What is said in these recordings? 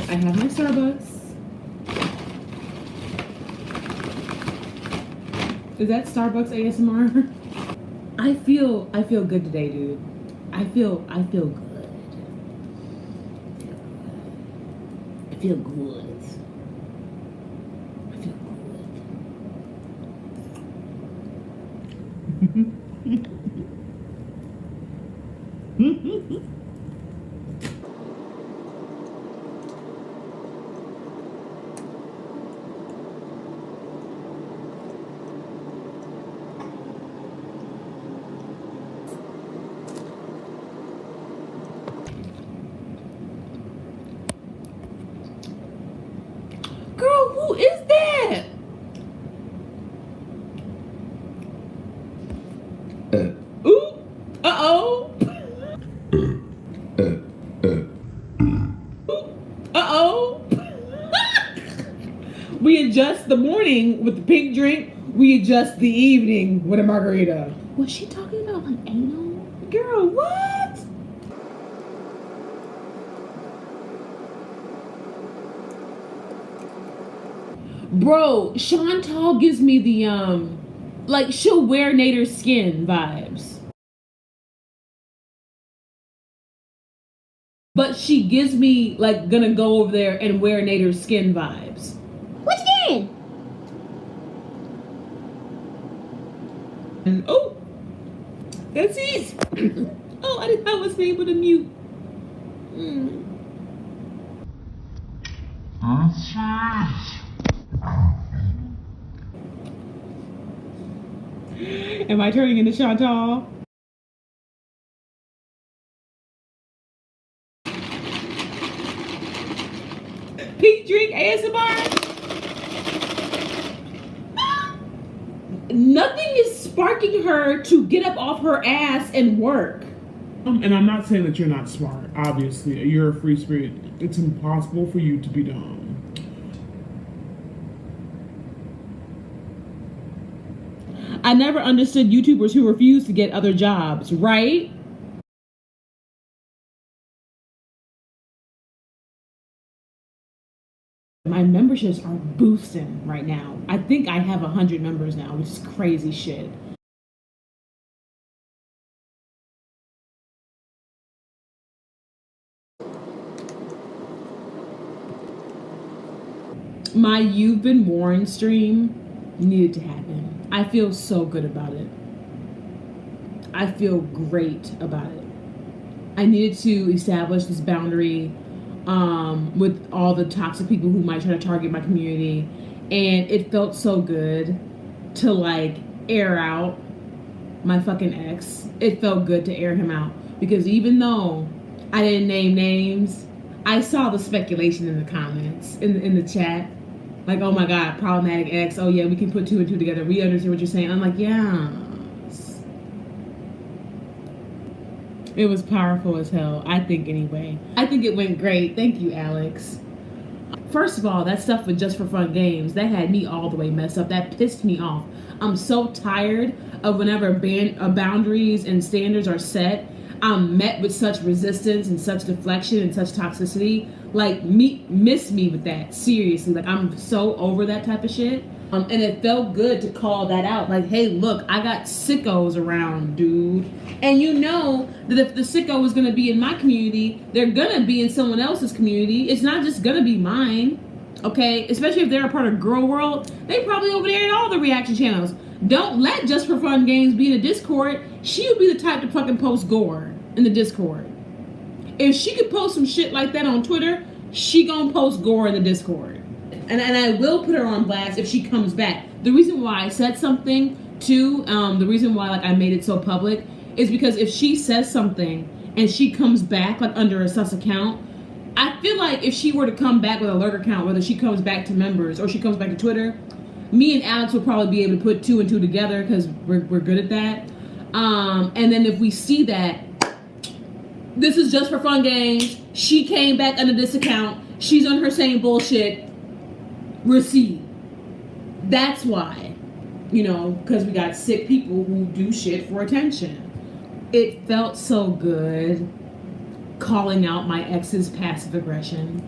I have my Starbucks. Is that Starbucks ASMR? I feel good today, dude. I feel good. I feel good. I feel good. Girl, who is that? Ooh. Uh-oh. Uh-oh. We adjust the morning with the pink drink. We adjust the evening with a margarita. Was she talking about like anal? Girl, what? Bro, Chantal gives me the like she'll wear Nader's skin vibes. But she gives me like gonna go over there and wear Nader's skin vibes. What's that? And oh, that's it. Oh, I wasn't able to mute. Am I turning into Chantal? Pink drink ASMR? Nothing is sparking her to get up off her ass and work. And I'm not saying that you're not smart. Obviously, you're a free spirit. It's impossible for you to be dumb. I never understood YouTubers who refuse to get other jobs, right? My memberships are boosting right now. I think I have 100 members now, which is crazy shit. My You've Been Warned stream needed to happen. I feel so good about it. I feel great about it. I needed to establish this boundary with all the toxic people who might try to target my community, and it felt so good to like air out my fucking ex. It felt good to air him out because even though I didn't name names, I saw the speculation in the comments in the chat. Like, oh my God, problematic ex. Oh yeah, we can put two and two together. We understand what you're saying. I'm like, yeah. It was powerful as hell, I think anyway. I think it went great. Thank you, Alex. First of all, that stuff with Just for Fun Games, that had me all the way messed up. That pissed me off. I'm so tired of whenever boundaries and standards are set, I'm met with such resistance and such deflection and such toxicity. Like, miss me with that. Seriously, like I'm so over that type of shit. And it felt good to call that out. Like, hey, look, I got sickos around, dude. And you know that if the sicko is gonna be in my community, they're gonna be in someone else's community. It's not just gonna be mine, okay? Especially if they're a part of Girl World, they probably over there in all the reaction channels. Don't let Just for Fun Games be in the Discord. She would be the type to fucking post gore in the Discord. If she could post some shit like that on Twitter, she gonna post gore in the Discord. And I will put her on blast if she comes back. The reason why I said something too, the reason why like I made it so public is because if she says something and she comes back like under a sus account, I feel like if she were to come back with a lurk account, whether she comes back to members or she comes back to Twitter, me and Alex will probably be able to put two and two together because we're good at that. And then if we see that this is Just for Fun Games, she came back under this account, she's on her same bullshit, receipt. That's why, you know, because we got sick people who do shit for attention. It felt so good calling out my ex's passive aggression.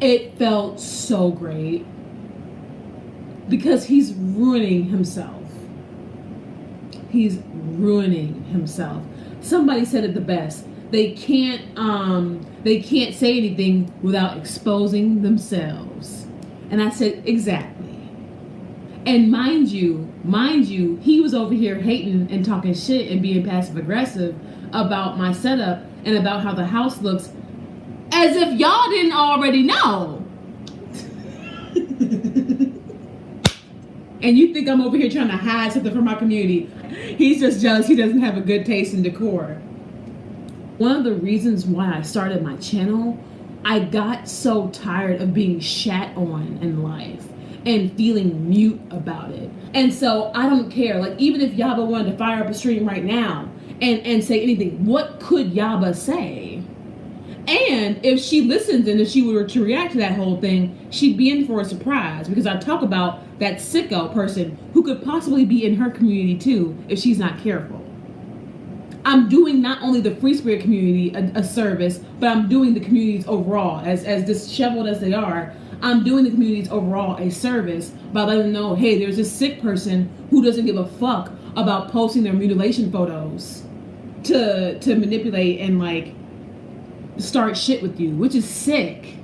It felt so great because he's ruining himself. He's ruining himself. Somebody said it the best. They can't say anything without exposing themselves. And I said, exactly. And mind you, he was over here hating and talking shit and being passive aggressive about my setup and about how the house looks, as if y'all didn't already know. And you think I'm over here trying to hide something from my community. He's just jealous he doesn't have a good taste in decor. One of the reasons why I started my channel, I got so tired of being shat on in life and feeling mute about it. And so I don't care. Like, even if Yaba wanted to fire up a stream right now and say anything, what could Yaba say? And if she listens and if she were to react to that whole thing, she'd be in for a surprise, because I talk about that sicko person who could possibly be in her community too if she's not careful. I'm doing not only the free spirit community a service, but I'm doing the communities overall, as disheveled as they are. I'm doing the communities overall a service by letting them know, hey, there's this sick person who doesn't give a fuck about posting their mutilation photos to manipulate and like start shit with you, which is sick.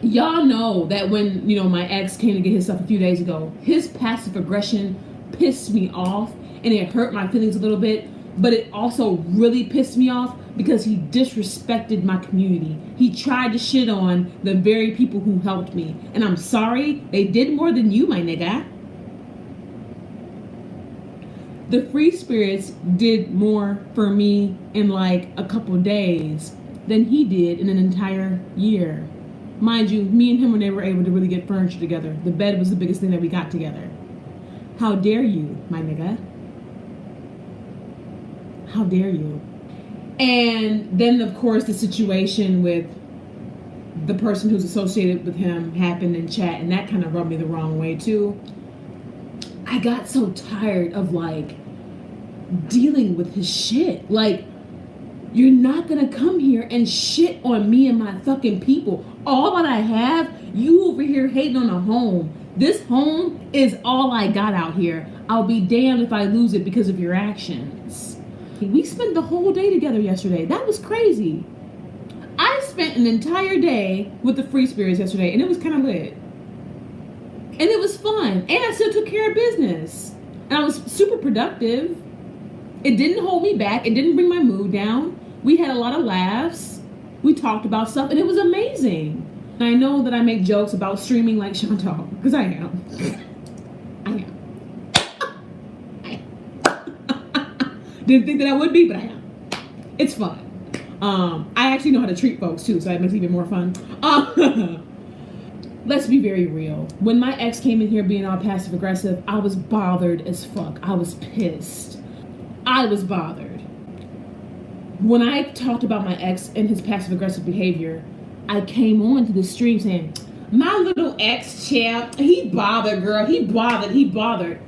Y'all know that when, my ex came to get his stuff a few days ago, his passive aggression pissed me off and it hurt my feelings a little bit, but it also really pissed me off because he disrespected my community. He tried to shit on the very people who helped me. And I'm sorry, they did more than you, my nigga. The free spirits did more for me in like a couple days than he did in an entire year. Mind you, me and him were never able to really get furniture together. The bed was the biggest thing that we got together. How dare you, my nigga? How dare you? And then, of course, the situation with the person who's associated with him happened in chat, and that kind of rubbed me the wrong way, too. I got so tired of, like, dealing with his shit. Like, you're not gonna come here and shit on me and my fucking people. All that I have, you over here hating on a home. This home is all I got out here. I'll be damned if I lose it because of your actions. We spent the whole day together yesterday. That was crazy. I spent an entire day with the free spirits yesterday, and it was kind of lit. And it was fun. And I still took care of business. And I was super productive. It didn't hold me back. It didn't bring my mood down. We had a lot of laughs. We talked about stuff, and it was amazing. And I know that I make jokes about streaming like Chantal, because I am. I am. Didn't think that I would be, but I am. It's fun. I actually know how to treat folks, too, so that makes it even more fun. Let's be very real. When my ex came in here being all passive aggressive, I was bothered as fuck. I was pissed. I was bothered. When I talked about my ex and his passive aggressive behavior, I came on to the stream saying, my little ex champ, he bothered, girl. He bothered.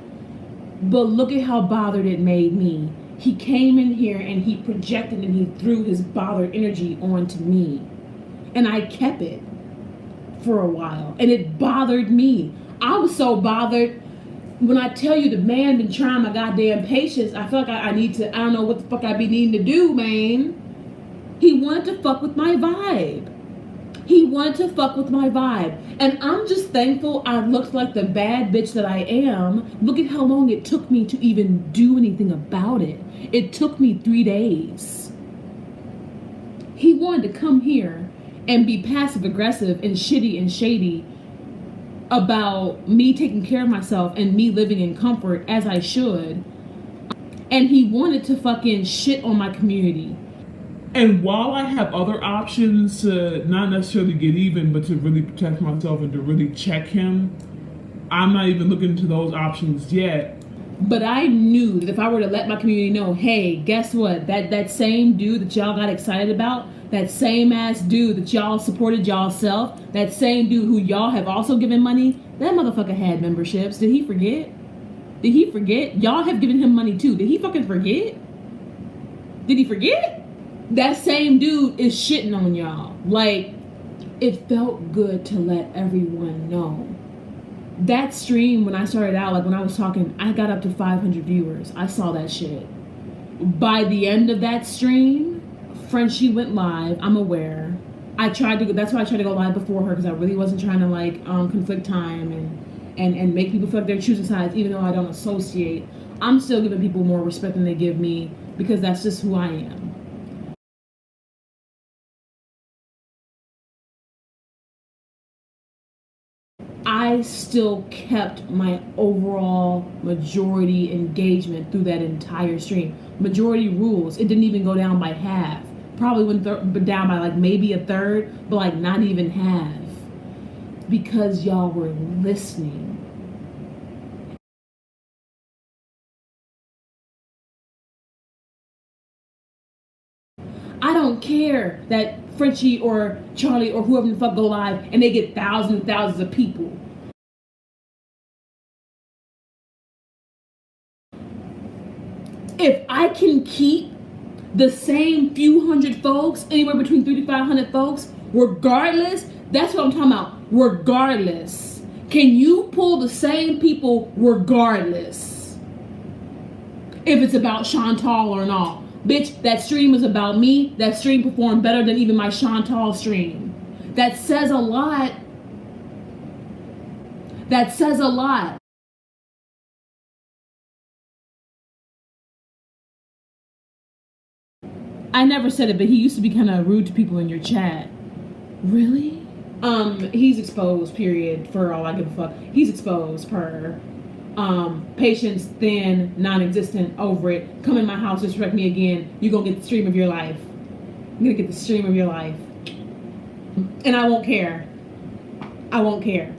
But look at how bothered it made me. He came in here and he projected and he threw his bothered energy onto me. And I kept it for a while. And it bothered me. I was so bothered. When I tell you the man been trying my goddamn patience, I feel like I need to, I don't know what the fuck I be needing to do, man. He wanted to fuck with my vibe. And I'm just thankful I looked like the bad bitch that I am. Look at how long it took me to even do anything about it. It took me 3 days. He wanted to come here and be passive aggressive and shitty and shady about me taking care of myself and me living in comfort as I should. And he wanted to fucking shit on my community. And while I have other options to not necessarily get even, but to really protect myself and to really check him, I'm not even looking into those options yet. But I knew that if I were to let my community know, hey, guess what? That same dude that y'all got excited about, that same ass dude that y'all supported y'all self, that same dude who y'all have also given money, that motherfucker had memberships. Did he forget? Y'all have given him money too. Did he fucking forget? Did he forget? That same dude is shitting on y'all. Like, it felt good to let everyone know. That stream, when I started out, like when I was talking, I got up to 500 viewers. I saw that shit. By the end of that stream, Frenchie went live. I'm aware. That's why I tried to go live before her, because I really wasn't trying to like conflict time and make people feel like they're choosing sides, even though I don't associate. I'm still giving people more respect than they give me, because that's just who I am. I still kept my overall majority engagement through that entire stream. Majority rules. It didn't even go down by half. Probably went down by like maybe a third, but like not even half. Because y'all were listening. I don't care that Frenchie or Charlie or whoever the fuck go live and they get thousands and thousands of people. If I can keep the same few hundred folks, anywhere between 300 to 500 folks, regardless, that's what I'm talking about. Regardless. Can you pull the same people regardless? If it's about Chantal or not. Bitch, that stream was about me. That stream performed better than even my Chantal stream. That says a lot. That says a lot. I never said it, but he used to be kind of rude to people in your chat. Really? He's exposed, period, for all I give a fuck. He's exposed, per. Patience, thin, non-existent, over it. Come in my house, disrespect me again. You're gonna get the stream of your life. You're gonna get the stream of your life. And I won't care. I won't care.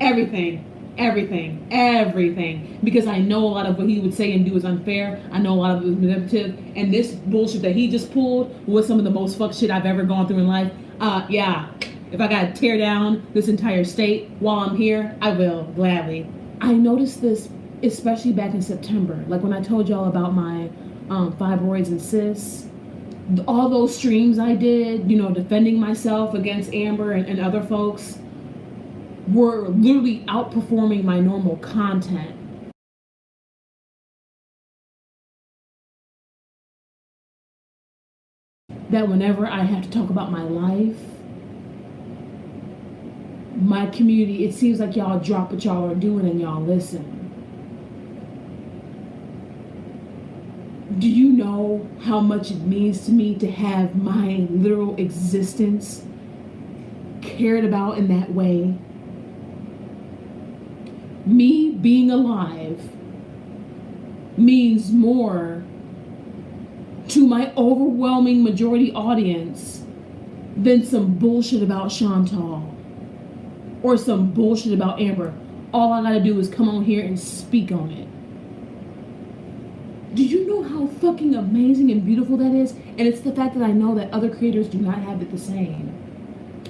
Everything. Because I know a lot of what he would say and do is unfair. I know a lot of it was manipulative. And this bullshit that he just pulled was some of the most fuck shit I've ever gone through in life. Yeah. If I gotta tear down this entire state while I'm here, I will, gladly. I noticed this especially back in September. Like when I told y'all about my fibroids and cysts. All those streams I did, defending myself against Amber and other folks, were literally outperforming my normal content. That whenever I have to talk about my life, my community, it seems like y'all drop what y'all are doing and y'all listen. Do you know how much it means to me to have my literal existence cared about in that way? Me being alive means more to my overwhelming majority audience than some bullshit about Chantal or some bullshit about Amber. All I gotta do is come on here and speak on it. Do you know how fucking amazing and beautiful that is? And it's the fact that I know that other creators do not have it the same.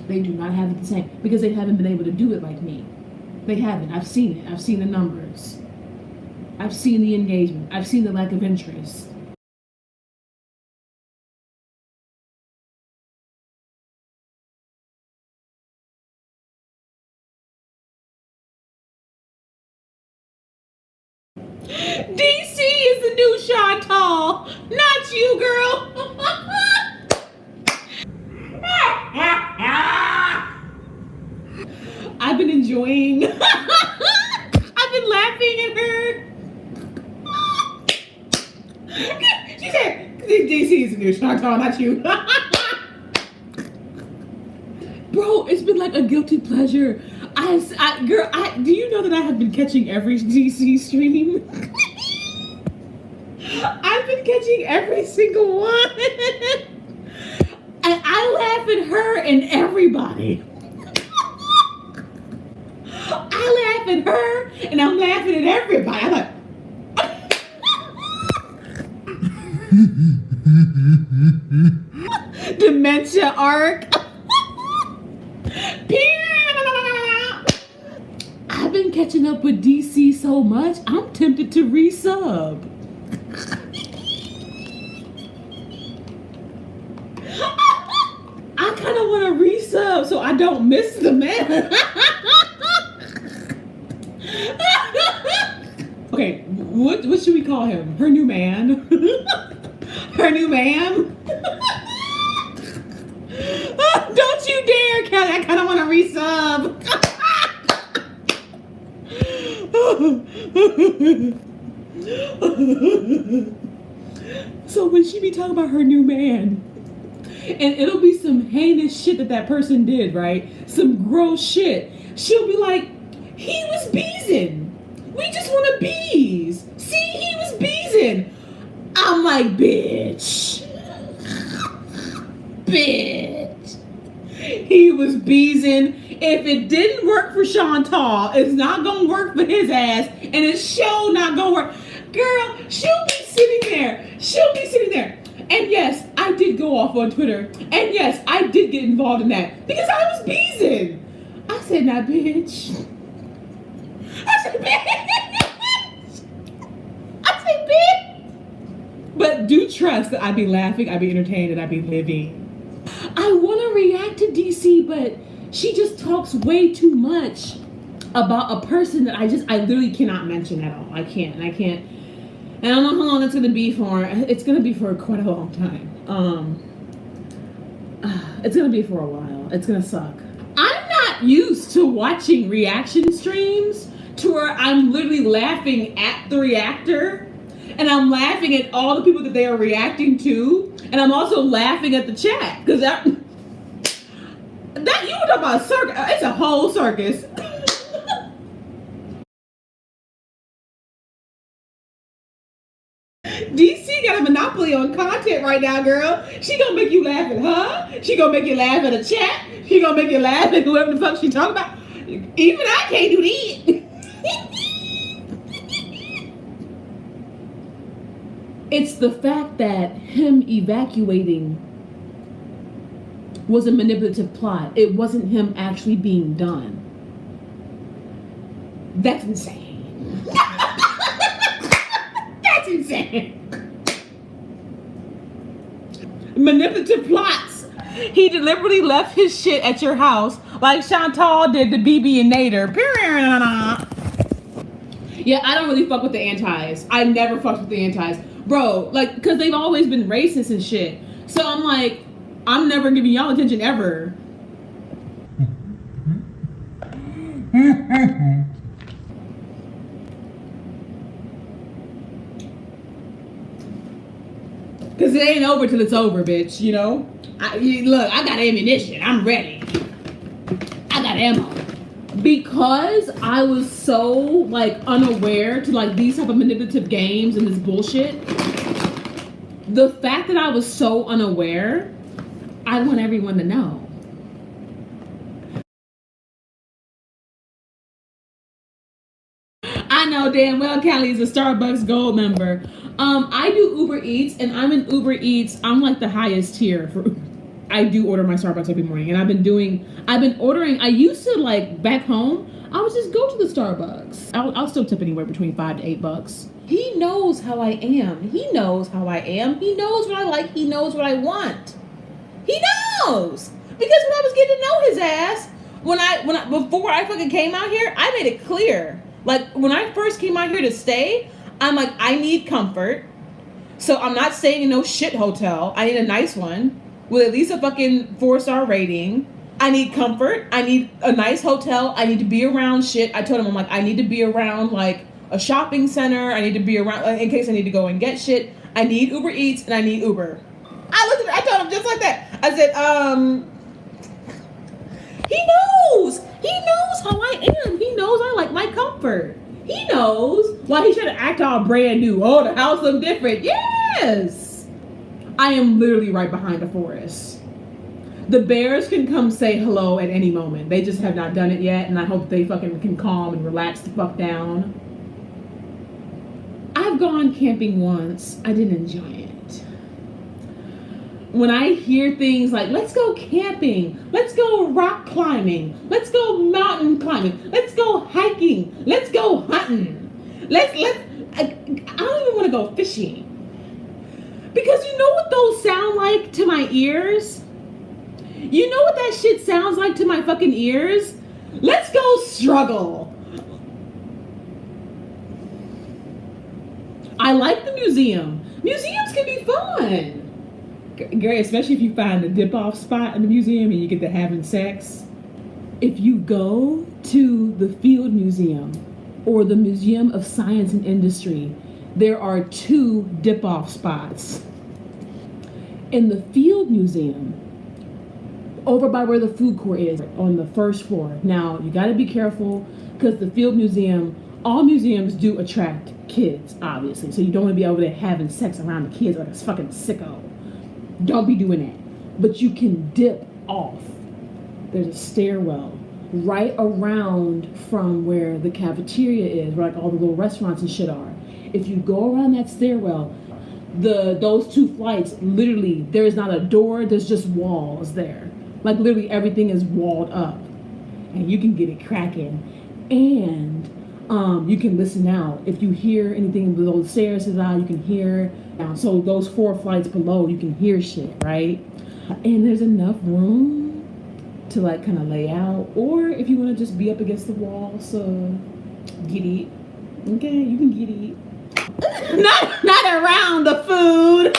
They do not have it the same because they haven't been able to do it like me. They haven't. I've seen it. I've seen the numbers. I've seen the engagement. I've seen the lack of interest. DC is the new Chantal, not you, girl. I've been enjoying. I've been laughing at her. She said, DC is the new Chantal, not you. Bro, it's been like a guilty pleasure. Do you know that I have been catching every DC stream? I've been catching every single one. And I laugh at her and everybody. I laugh at her and I'm laughing at everybody. I'm like, dementia arc. I've been catching up with DC so much, I'm tempted to resub. I don't miss the man. Okay, what should we call him? Her new man? Her new man? Don't you dare, Kelly. I kind of want to resub. So when she be talking about her new man, and it'll be some heinous shit that person did, right? Some gross shit. She'll be like, he was beezing. We just want to bees. See, he was beezing. I'm like, bitch. Bitch. He was beezing. If it didn't work for Chantal, it's not going to work for his ass. And it's sure not going to work. Girl, she'll be sitting there. And yes, I did go off on Twitter. And yes, I did get involved in that. Because I was beezing. I said, nah, bitch. I said, bitch. But do trust that I'd be laughing, I'd be entertained, and I'd be living. I want to react to DC, but she just talks way too much about a person that I literally cannot mention at all. I can't. And I don't know how long it's going to be for. It's going to be for quite a long time. It's going to be for a while. It's going to suck. I'm not used to watching reaction streams to where I'm literally laughing at the reactor, and I'm laughing at all the people that they are reacting to, and I'm also laughing at the chat, because that you were talking about a circus. It's a whole circus. DC got a monopoly on content right now, girl. She gonna make you laugh at her. She gonna make you laugh at a chat. She gonna make you laugh at whoever the fuck she talking about. Even I can't do that. It's the fact that him evacuating was a manipulative plot. It wasn't him actually being done. That's insane. That's insane. Manipulative plots. He deliberately left his shit at your house like Chantal did to BB and Nader. Yeah, I don't really fuck with the antis. I never fucked with the antis. Bro, like, because they've always been racist and shit. So I'm like, I'm never giving y'all attention ever. Because it ain't over till it's over, bitch, you know? Look, I got ammunition. I'm ready. I got ammo. Because I was so, like, unaware to, like, these type of manipulative games and this bullshit, the fact that I was so unaware, I want everyone to know. I know damn well Callie is a Starbucks Gold member. I do Uber Eats, and I'm in Uber Eats. I'm like the highest tier for I do order my Starbucks every morning, and I've been ordering. I used to, like, back home, I would just go to the Starbucks. I'll still tip anywhere between $5 to $8. He knows how I am. He knows how I am. He knows what I like. He knows what I want. He knows. Because when I was getting to know his ass, before I fucking came out here, I made it clear. Like, when I first came out here to stay, I'm like, I need comfort. So I'm not staying in no shit hotel. I need a nice one with at least a fucking 4-star rating. I need comfort. I need a nice hotel. I need to be around shit. I told him, I'm like, I need to be around, like, a shopping center. I need to be around, in case I need to go and get shit. I need Uber Eats, and I need Uber. I told him just like that. I said, he knows. He knows how I am. He knows I like my comfort. He knows why he should act all brand new. Oh, the house look different. Yes. I am literally right behind the forest. The bears can come say hello at any moment. They just have not done it yet, and I hope they fucking can calm and relax the fuck down. I've gone camping once. I didn't enjoy it. When I hear things like, let's go camping, let's go rock climbing, let's go mountain climbing, let's go hiking, let's go hunting, I don't even want to go fishing. Because you know what those sound like to my ears? You know what that shit sounds like to my fucking ears? Let's go struggle. I like the museum. Museums can be fun. Great, especially if you find a dip off spot in the museum and you get to having sex. If you go to the Field Museum or the Museum of Science and Industry, there are 2 dip off spots. In the Field Museum, over by where the food court is, on the first floor. Now, you gotta be careful because the Field Museum, all museums do attract kids, obviously. So you don't want to be over there having sex around the kids like a fucking sicko. Don't be doing that. But you can dip off. There's a stairwell right around from where the cafeteria is, where like all the little restaurants and shit are. If you go around that stairwell, those 2 flights, literally, there is not a door, there's just walls there. Like literally everything is walled up. And you can get it cracking. And you can listen out. If you hear anything below the stairs is out, you can hear. So those 4 flights below, you can hear shit, right? And there's enough room to like kind of lay out. Or if you want to just be up against the wall, so get it. Okay, you can get it. not around the food.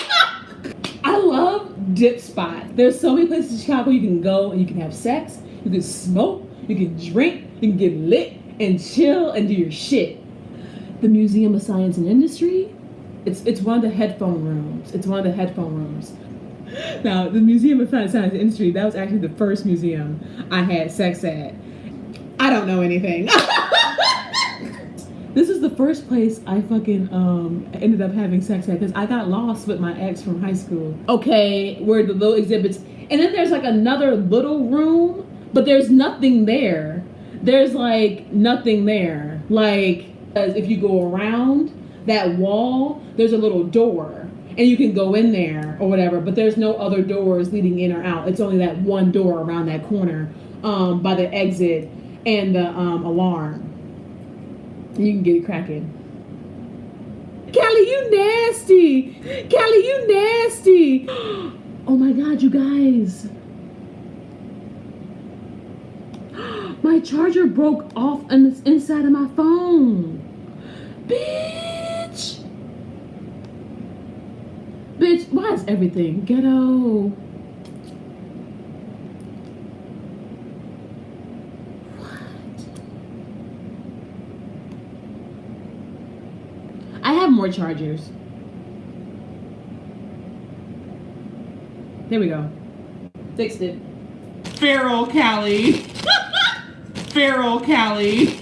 I love dip spots. There's so many places in Chicago you can go and you can have sex, you can smoke, you can drink, you can get lit and chill and do your shit. The Museum of Science and Industry, it's one of the headphone rooms. It's one of the headphone rooms. Now, the Museum of Science and Industry, that was actually the first museum I had sex at. I don't know anything. This is the first place I fucking ended up having sex at because I got lost with my ex from high school. Okay, where the little exhibits, and then there's like another little room, but there's nothing there. There's like nothing there. Like if you go around that wall, there's a little door, and you can go in there or whatever. But there's no other doors leading in or out. It's only that one door around that corner by the exit and the alarm. You can get it cracking. Callie, you nasty. Callie, you nasty. Oh my God, you guys. My charger broke off on the inside of my phone. Bitch. Bitch, why is everything ghetto? I have more chargers. There we go. Fixed it. Feral Callie. Feral Callie.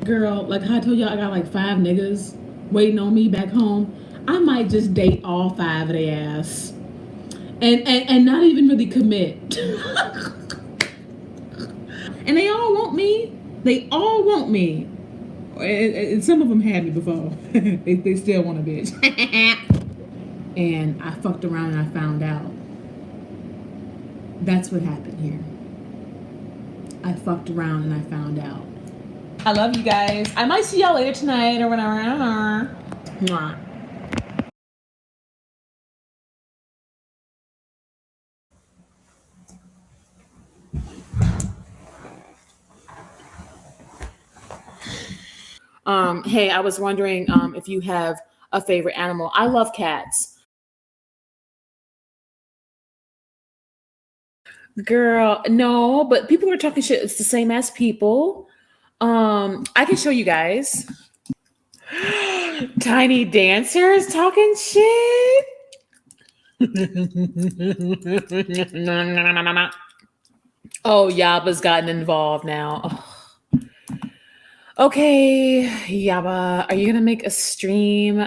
Girl, like how I told y'all, I got like 5 niggas waiting on me back home. I might just date all 5 of their ass. And not even really commit. And they all want me. They all want me. And some of them had me before. they still want a bitch. And I fucked around and I found out. That's what happened here. I fucked around and I found out. I love you guys. I might see y'all later tonight or whatever. I don't know. Mwah. Hey, I was wondering if you have a favorite animal. I love cats. Girl, no, but people are talking shit. It's the same as people. I can show you guys. Tiny dancers talking shit. Oh, Yaba's gotten involved now. Oh. Okay, Yaba, are you gonna make a stream?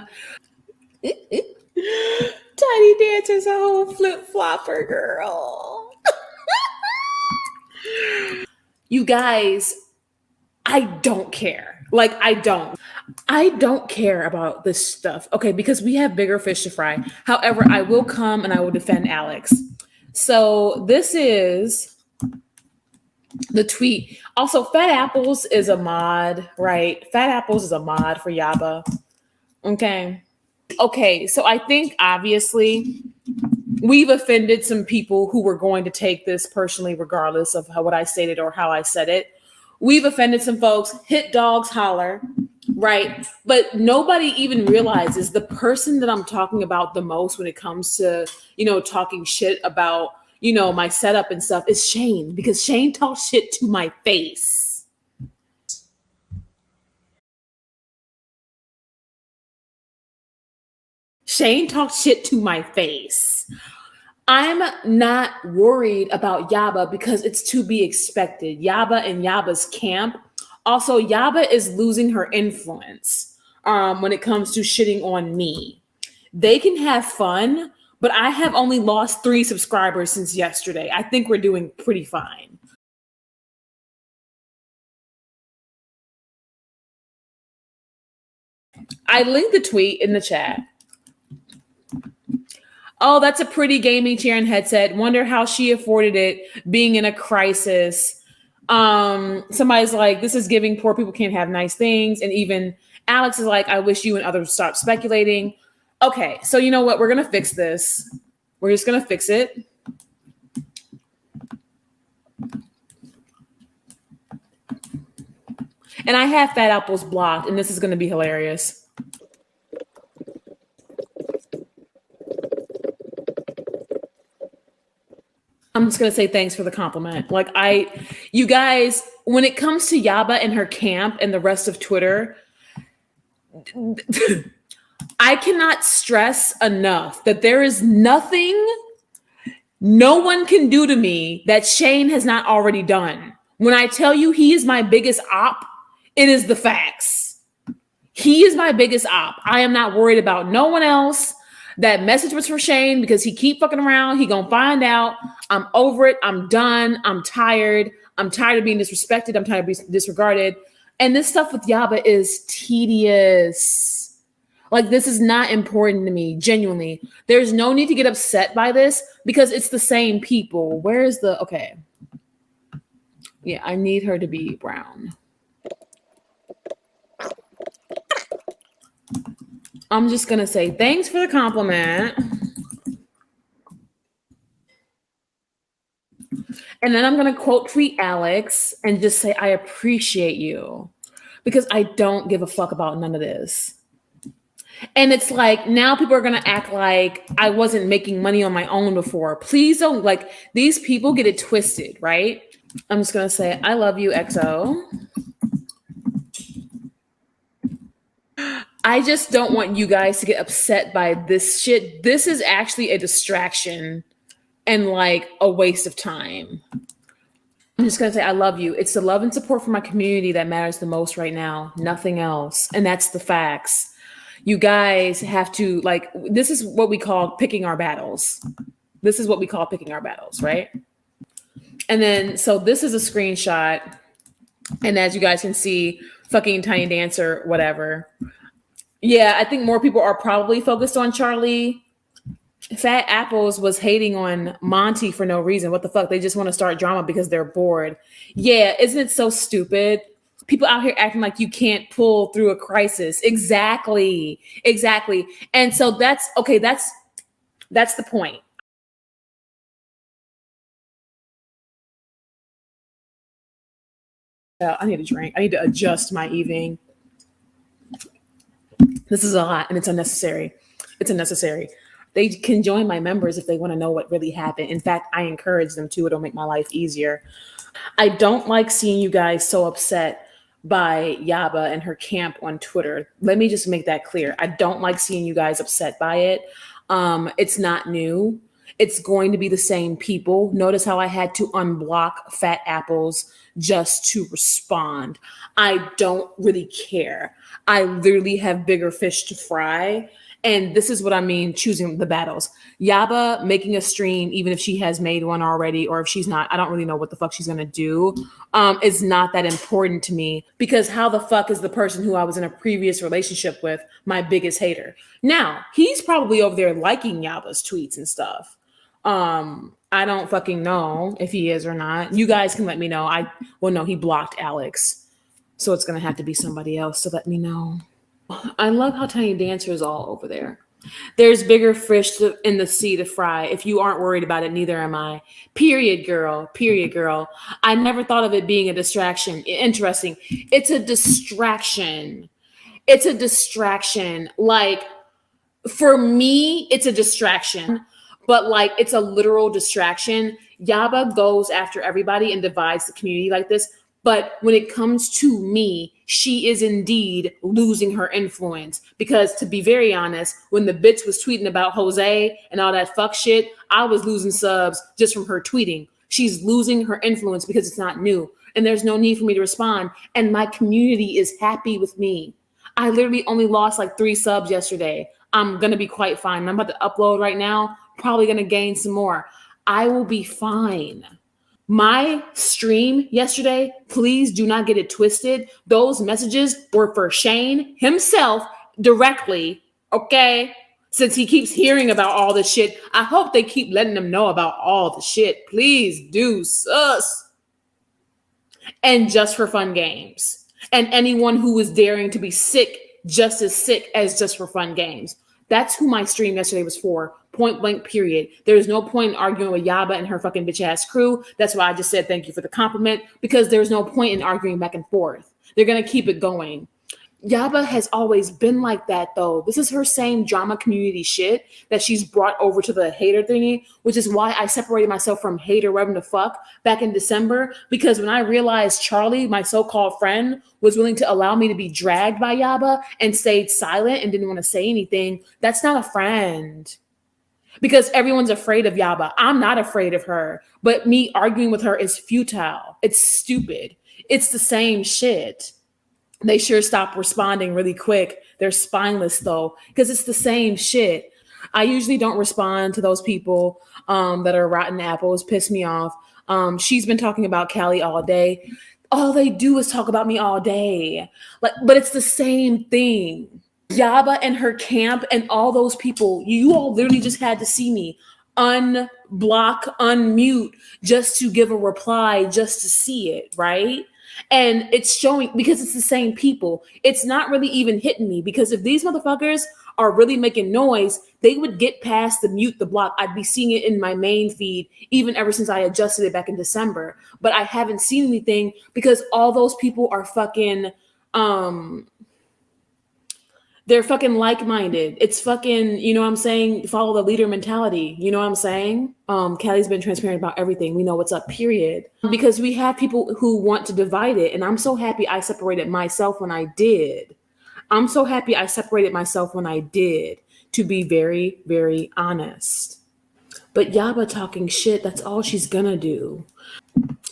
Tiny Dancer's a whole flip flopper, girl. You guys, I don't care. Like, I don't care about this stuff. Okay, because we have bigger fish to fry. However, I will come and I will defend Alex. So this is The tweet. Also, Fat Apples is a mod, right? Fat Apples is a mod for Yaba. Okay. Okay, so I think obviously we've offended some people who were going to take this personally, regardless of what I stated or how I said it. We've offended some folks. Hit dogs holler, right? But nobody even realizes the person that I'm talking about the most when it comes to, talking shit about, my setup and stuff is Shane, because Shane talks shit to my face. Shane talked shit to my face. I'm not worried about Yaba because it's to be expected. Yaba and Yaba's camp. Also, Yaba is losing her influence when it comes to shitting on me. They can have fun, but I have only lost 3 subscribers since yesterday. I think we're doing pretty fine. I linked the tweet in the chat. Oh, that's a pretty gaming chair and headset. Wonder how she afforded it being in a crisis. Somebody's like, this is giving poor people can't have nice things. And even Alex is like, I wish you and others stop speculating. Okay, so you know what? We're going to fix this. We're just going to fix it. And I have Fat Apples blocked, and this is going to be hilarious. I'm just going to say thanks for the compliment. Like, you guys, when it comes to Yaba and her camp and the rest of Twitter, I cannot stress enough that there is nothing no one can do to me that Shane has not already done. When I tell you he is my biggest op, it is the facts. He is my biggest op. I am not worried about no one else. That message was for Shane because he keep fucking around. He gonna find out. I'm over it. I'm done. I'm tired. I'm tired of being disrespected. I'm tired of being disregarded. And this stuff with Yaba is tedious. Like, this is not important to me, genuinely. There's no need to get upset by this because it's the same people. Where's the, okay. Yeah, I need her to be brown. I'm just going to say thanks for the compliment. And then I'm going to quote tweet Alex and just say, I appreciate you because I don't give a fuck about none of this. And it's like, now people are going to act like I wasn't making money on my own before. Please don't, like, these people get it twisted, right? I'm just going to say, I love you, XO. I just don't want you guys to get upset by this shit. This is actually a distraction and like a waste of time. I'm just going to say, I love you. It's the love and support from my community that matters the most right now. Nothing else. And that's the facts. You guys have to, like, this is what we call picking our battles. This is what we call picking our battles, right? And then, so this is a screenshot. And as you guys can see, fucking Tiny Dancer, whatever. Yeah, I think more people are probably focused on Charlie. Fat Apples was hating on Monty for no reason. What the fuck? They just want to start drama because they're bored. Yeah, isn't it so stupid? People out here acting like you can't pull through a crisis. Exactly. And so that's okay. That's the point. I need a drink. I need to adjust my evening. This is a lot and it's unnecessary. It's unnecessary. They can join my members if they want to know what really happened. In fact, I encourage them to. It'll make my life easier. I don't like seeing you guys so upset by Yaba and her camp on Twitter. Let me just make that clear. I don't like seeing you guys upset by it. It's not new. It's going to be the same people. Notice how I had to unblock Fat Apples just to respond. I don't really care. I literally have bigger fish to fry. And this is what I mean, choosing the battles. Yaba making a stream, even if she has made one already, or if she's not, I don't really know what the fuck she's going to do, is not that important to me, because how the fuck is the person who I was in a previous relationship with my biggest hater? Now, he's probably over there liking Yaba's tweets and stuff. I don't fucking know if he is or not. You guys can let me know. Well, no, he blocked Alex. So it's going to have to be somebody else to let me know. I love how Tiny Dancer is all over there. There's bigger fish in the sea to fry. If you aren't worried about it, neither am I. Period, girl. Period, girl. I never thought of it being a distraction. Interesting. It's a distraction. It's a distraction. Like, for me, it's a distraction, but like it's a literal distraction. Yaba goes after everybody and divides the community like this. But when it comes to me, she is indeed losing her influence. Because to be very honest, when the bitch was tweeting about Jose and all that fuck shit, I was losing subs just from her tweeting. She's losing her influence because it's not new. And there's no need for me to respond. And my community is happy with me. I literally only lost like 3 subs yesterday. I'm going to be quite fine. I'm about to upload right now, probably going to gain some more. I will be fine. My stream yesterday, please do not get it twisted. Those messages were for Shane himself directly, okay? Since he keeps hearing about all this shit, I hope they keep letting him know about all the shit. Please do, sus. And just for fun games. And anyone who was daring to be sick, just as sick as just for fun games. That's who my stream yesterday was for. Point blank, period. There's no point in arguing with Yaba and her fucking bitch ass crew. That's why I just said thank you for the compliment, because there's no point in arguing back and forth. They're going to keep it going. Yaba has always been like that, though. This is her same drama community shit that she's brought over to the hater thingy, which is why I separated myself from hater whatever the fuck back in December. Because when I realized Charlie, my so-called friend, was willing to allow me to be dragged by Yaba and stayed silent and didn't want to say anything, that's not a friend. Because everyone's afraid of Yaba. I'm not afraid of her, but me arguing with her is futile. It's stupid. It's the same shit. They sure stop responding really quick. They're spineless though, because it's the same shit. I usually don't respond to those people that are rotten apples, piss me off. She's been talking about Callie all day. All they do is talk about me all day. Like, but it's the same thing. Yaba and her camp and all those people, you all literally just had to see me unblock, unmute just to give a reply, just to see it, right? And it's showing because it's the same people. It's not really even hitting me, because if these motherfuckers are really making noise, they would get past the mute, the block. I'd be seeing it in my main feed, even ever since I adjusted it back in December. But I haven't seen anything because all those people are fucking they're fucking like-minded. It's fucking, you know what I'm saying? Follow the leader mentality. You know what I'm saying? Callie's been transparent about everything. We know what's up, period. Because we have people who want to divide it. And I'm so happy I separated myself when I did. I'm so happy I separated myself when I did, to be very, very honest. But Yaba talking shit, that's all she's gonna do.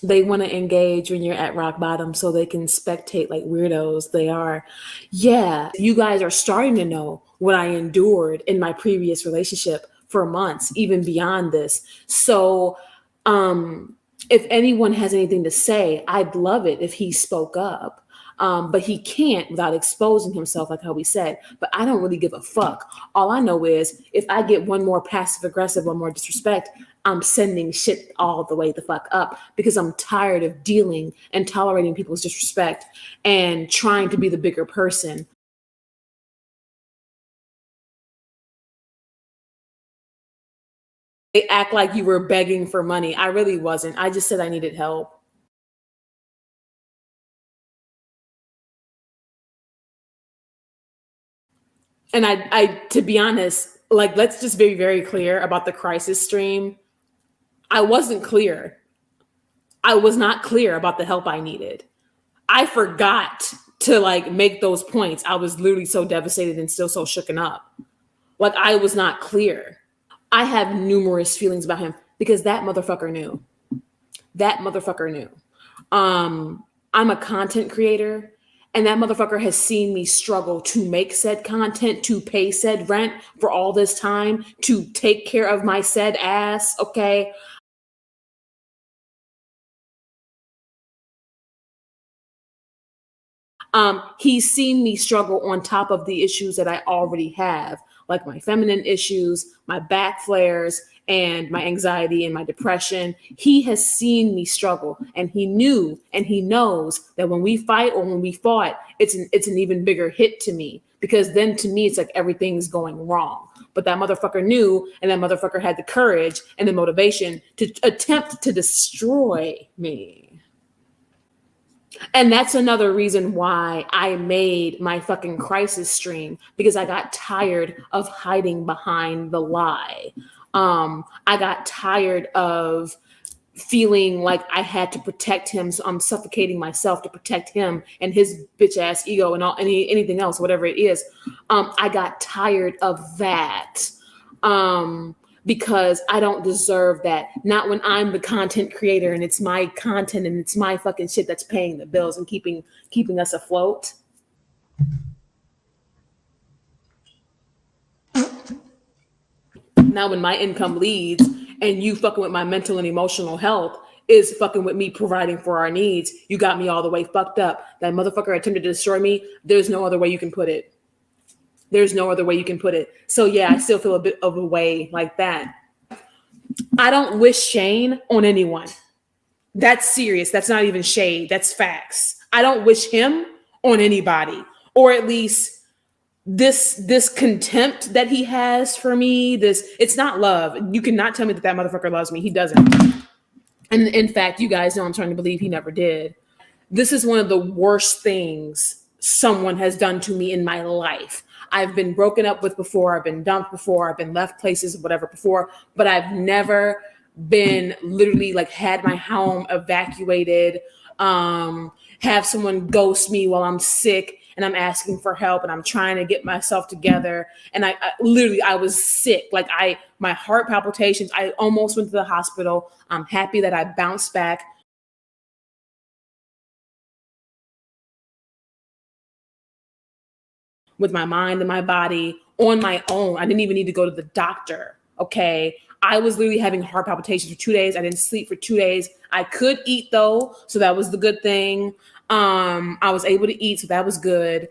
They want to engage when you're at rock bottom so they can spectate like weirdos they are. Yeah, you guys are starting to know what I endured in my previous relationship for months, even beyond this. So if anyone has anything to say, I'd love it if he spoke up. But he can't without exposing himself, like how we said. But I don't really give a fuck. All I know is if I get one more passive aggressive, one more disrespect, I'm sending shit all the way the fuck up, because I'm tired of dealing and tolerating people's disrespect and trying to be the bigger person. They act like you were begging for money. I really wasn't. I just said I needed help. And I to be honest, like, let's just be very clear about the crisis stream. I wasn't clear. I was not clear about the help I needed. I forgot to like make those points. I was literally so devastated and still so shooken up. Like, I was not clear. I have numerous feelings about him because that motherfucker knew. That motherfucker knew. I'm a content creator, and that motherfucker has seen me struggle to make said content, to pay said rent for all this time, to take care of my said ass, okay? He's seen me struggle on top of the issues that I already have. like my feminine issues, my back flares, and my anxiety and my depression. He has seen me struggle, and he knew and he knows that when we fight or when we fought, it's an even bigger hit to me, because then to me it's like everything's going wrong. But that motherfucker knew, and that motherfucker had the courage and the motivation to attempt to destroy me. And that's another reason why I made my fucking crisis stream, because I got tired of hiding behind the lie. I got tired of feeling like I had to protect him, so I'm suffocating myself to protect him and his bitch ass ego and anything else, whatever it is. I got tired of that. Because I don't deserve that. Not when I'm the content creator and it's my content and it's my fucking shit that's paying the bills and keeping us afloat. Now when my income leads and you fucking with my mental and emotional health is fucking with me providing for our needs, you got me all the way fucked up. That motherfucker attempted to destroy me. There's no other way you can put it. There's no other way you can put it. So yeah, I still feel a bit of a way like that. I don't wish Shane on anyone. That's serious. That's not even shade. That's facts. I don't wish him on anybody, or at least this contempt that he has for me. It's not love. You cannot tell me that motherfucker loves me. He doesn't. And in fact, you guys know I'm trying to believe he never did. This is one of the worst things someone has done to me in my life. I've been broken up with before. I've been dumped before. I've been left places, whatever before, but I've never been literally like had my home evacuated, have someone ghost me while I'm sick and I'm asking for help and I'm trying to get myself together. And I was sick. Like my heart palpitations, I almost went to the hospital. I'm happy that I bounced back. With my mind and my body on my own. I didn't even need to go to the doctor. Okay. I was literally having heart palpitations for 2 days. I didn't sleep for 2 days. I could eat though. So that was the good thing. I was able to eat. So that was good.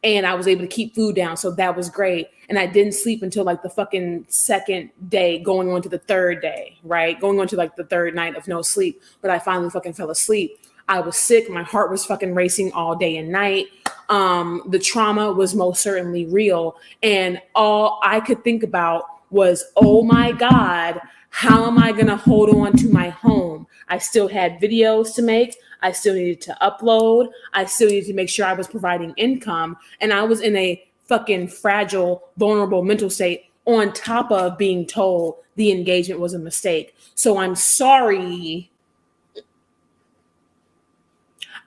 And I was able to keep food down. So that was great. And I didn't sleep until like the fucking second day, going on to the third day, right? Going on to like the third night of no sleep. But I finally fucking fell asleep. I was sick. My heart was fucking racing all day and night. The trauma was most certainly real. And all I could think about was, oh my God, how am I going to hold on to my home? I still had videos to make. I still needed to upload. I still needed to make sure I was providing income. And I was in a fucking fragile, vulnerable mental state on top of being told the engagement was a mistake. So I'm sorry.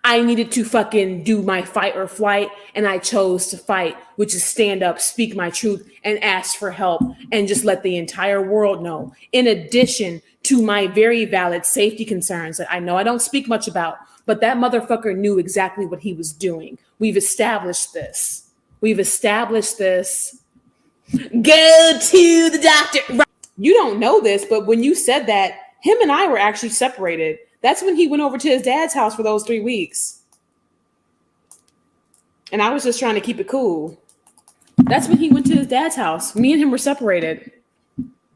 I needed to fucking do my fight or flight, and I chose to fight, which is stand up, speak my truth, and ask for help, and just let the entire world know. In addition to my very valid safety concerns that I know I don't speak much about, but that motherfucker knew exactly what he was doing. We've established this. Go to the doctor. You don't know this, but when you said that, him and I were actually separated. That's when he went over to his dad's house for those 3 weeks. And I was just trying to keep it cool. That's when he went to his dad's house. Me and him were separated.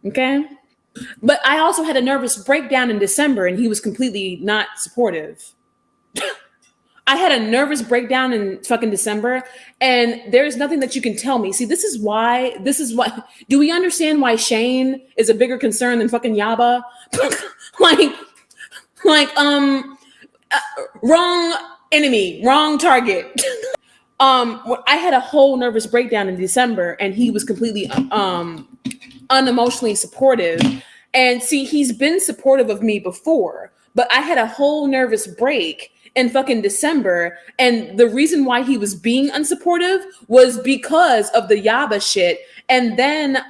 Okay? But I also had a nervous breakdown in December, and he was completely not supportive. I had a nervous breakdown in fucking December, and there's nothing that you can tell me. See, this is why, do we understand why Shane is a bigger concern than fucking Yaba? Wrong enemy, wrong target. I had a whole nervous breakdown in December, and he was completely unemotionally supportive. And see, he's been supportive of me before, but I had a whole nervous break in fucking December. And the reason why he was being unsupportive was because of the Yaba shit. And then,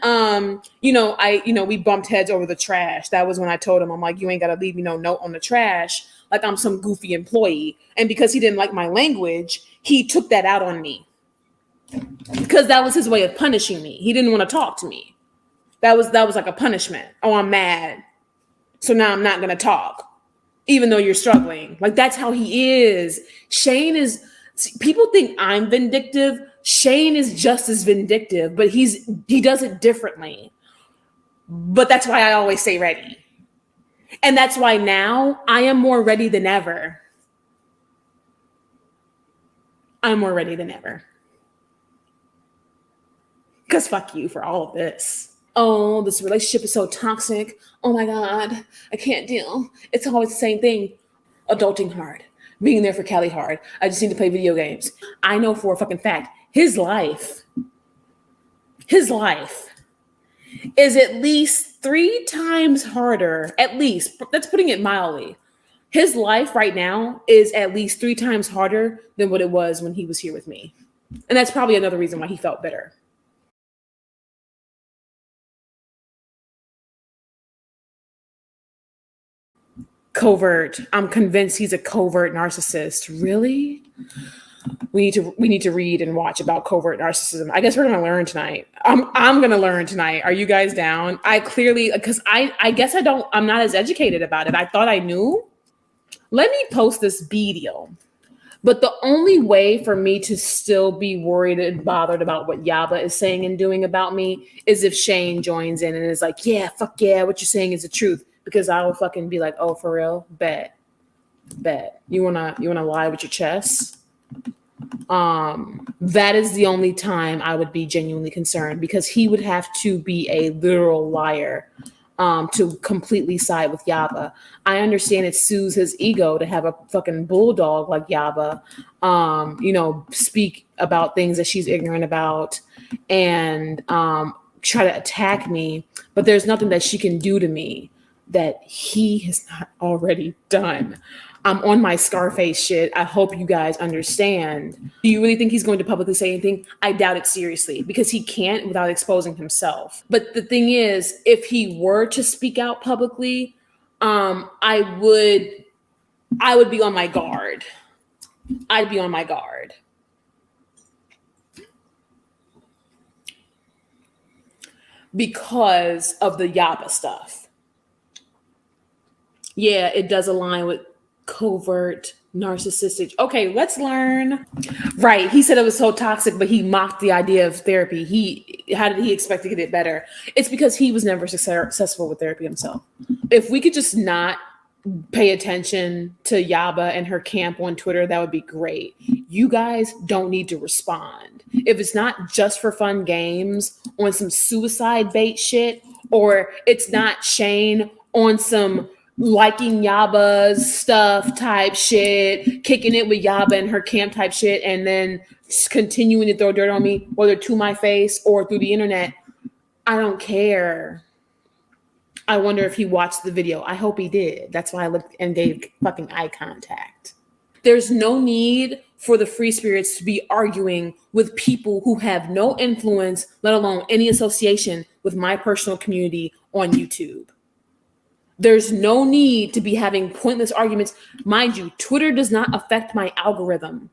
we bumped heads over the trash. That was when I told him, I'm like, you ain't got to leave me no note on the trash. Like I'm some goofy employee. And because he didn't like my language, he took that out on me because that was his way of punishing me. He didn't want to talk to me. That was like a punishment. Oh, I'm mad. So now I'm not going to talk. even though you're struggling. Like, that's how he is. Shane is, people think I'm vindictive. Shane is just as vindictive, but he does it differently. But that's why I always stay ready. And that's why now I am more ready than ever. I'm more ready than ever. Because fuck you for all of this. Oh, this relationship is so toxic. Oh my God, I can't deal. It's always the same thing. Adulting hard. Being there for Callie hard. I just need to play video games. I know for a fucking fact, his life is at least 3 times harder. At least, that's putting it mildly. His life right now is at least 3 times harder than what it was when he was here with me. And that's probably another reason why he felt bitter. Covert. I'm convinced he's a covert narcissist. Really? We need to read and watch about covert narcissism. I guess we're gonna learn tonight. I'm gonna learn tonight. Are you guys down? I clearly, because I guess I'm not as educated about it. I thought I knew. Let me post this video. But the only way for me to still be worried and bothered about what Yaba is saying and doing about me is if Shane joins in and is like, yeah, fuck yeah, what you're saying is the truth. Because I will fucking be like, oh, for real? Bet. You wanna lie with your chest? That is the only time I would be genuinely concerned, because he would have to be a literal liar to completely side with Yaba. I understand it soothes his ego to have a fucking bulldog like Yaba, speak about things that she's ignorant about and try to attack me, but there's nothing that she can do to me that he has not already done. I'm on my Scarface shit. I hope you guys understand. Do you really think he's going to publicly say anything? I doubt it seriously, because he can't without exposing himself. But the thing is, if he were to speak out publicly, I would be on my guard. I'd be on my guard. Because of the Yaba stuff. Yeah, it does align with covert narcissistic. Okay, let's learn. Right, he said it was so toxic, but he mocked the idea of therapy. How did he expect to get it better? It's because he was never successful with therapy himself. If we could just not pay attention to Yaba and her camp on Twitter, that would be great. You guys don't need to respond. If it's not just for fun games on some suicide bait shit, or it's not Shane on some liking Yaba's stuff type shit, kicking it with Yaba and her camp type shit, and then continuing to throw dirt on me, whether to my face or through the internet, I don't care. I wonder if he watched the video. I hope he did. That's why I looked and gave fucking eye contact. There's no need for the free spirits to be arguing with people who have no influence, let alone any association with my personal community on YouTube. There's no need to be having pointless arguments. Mind you, Twitter does not affect my algorithm.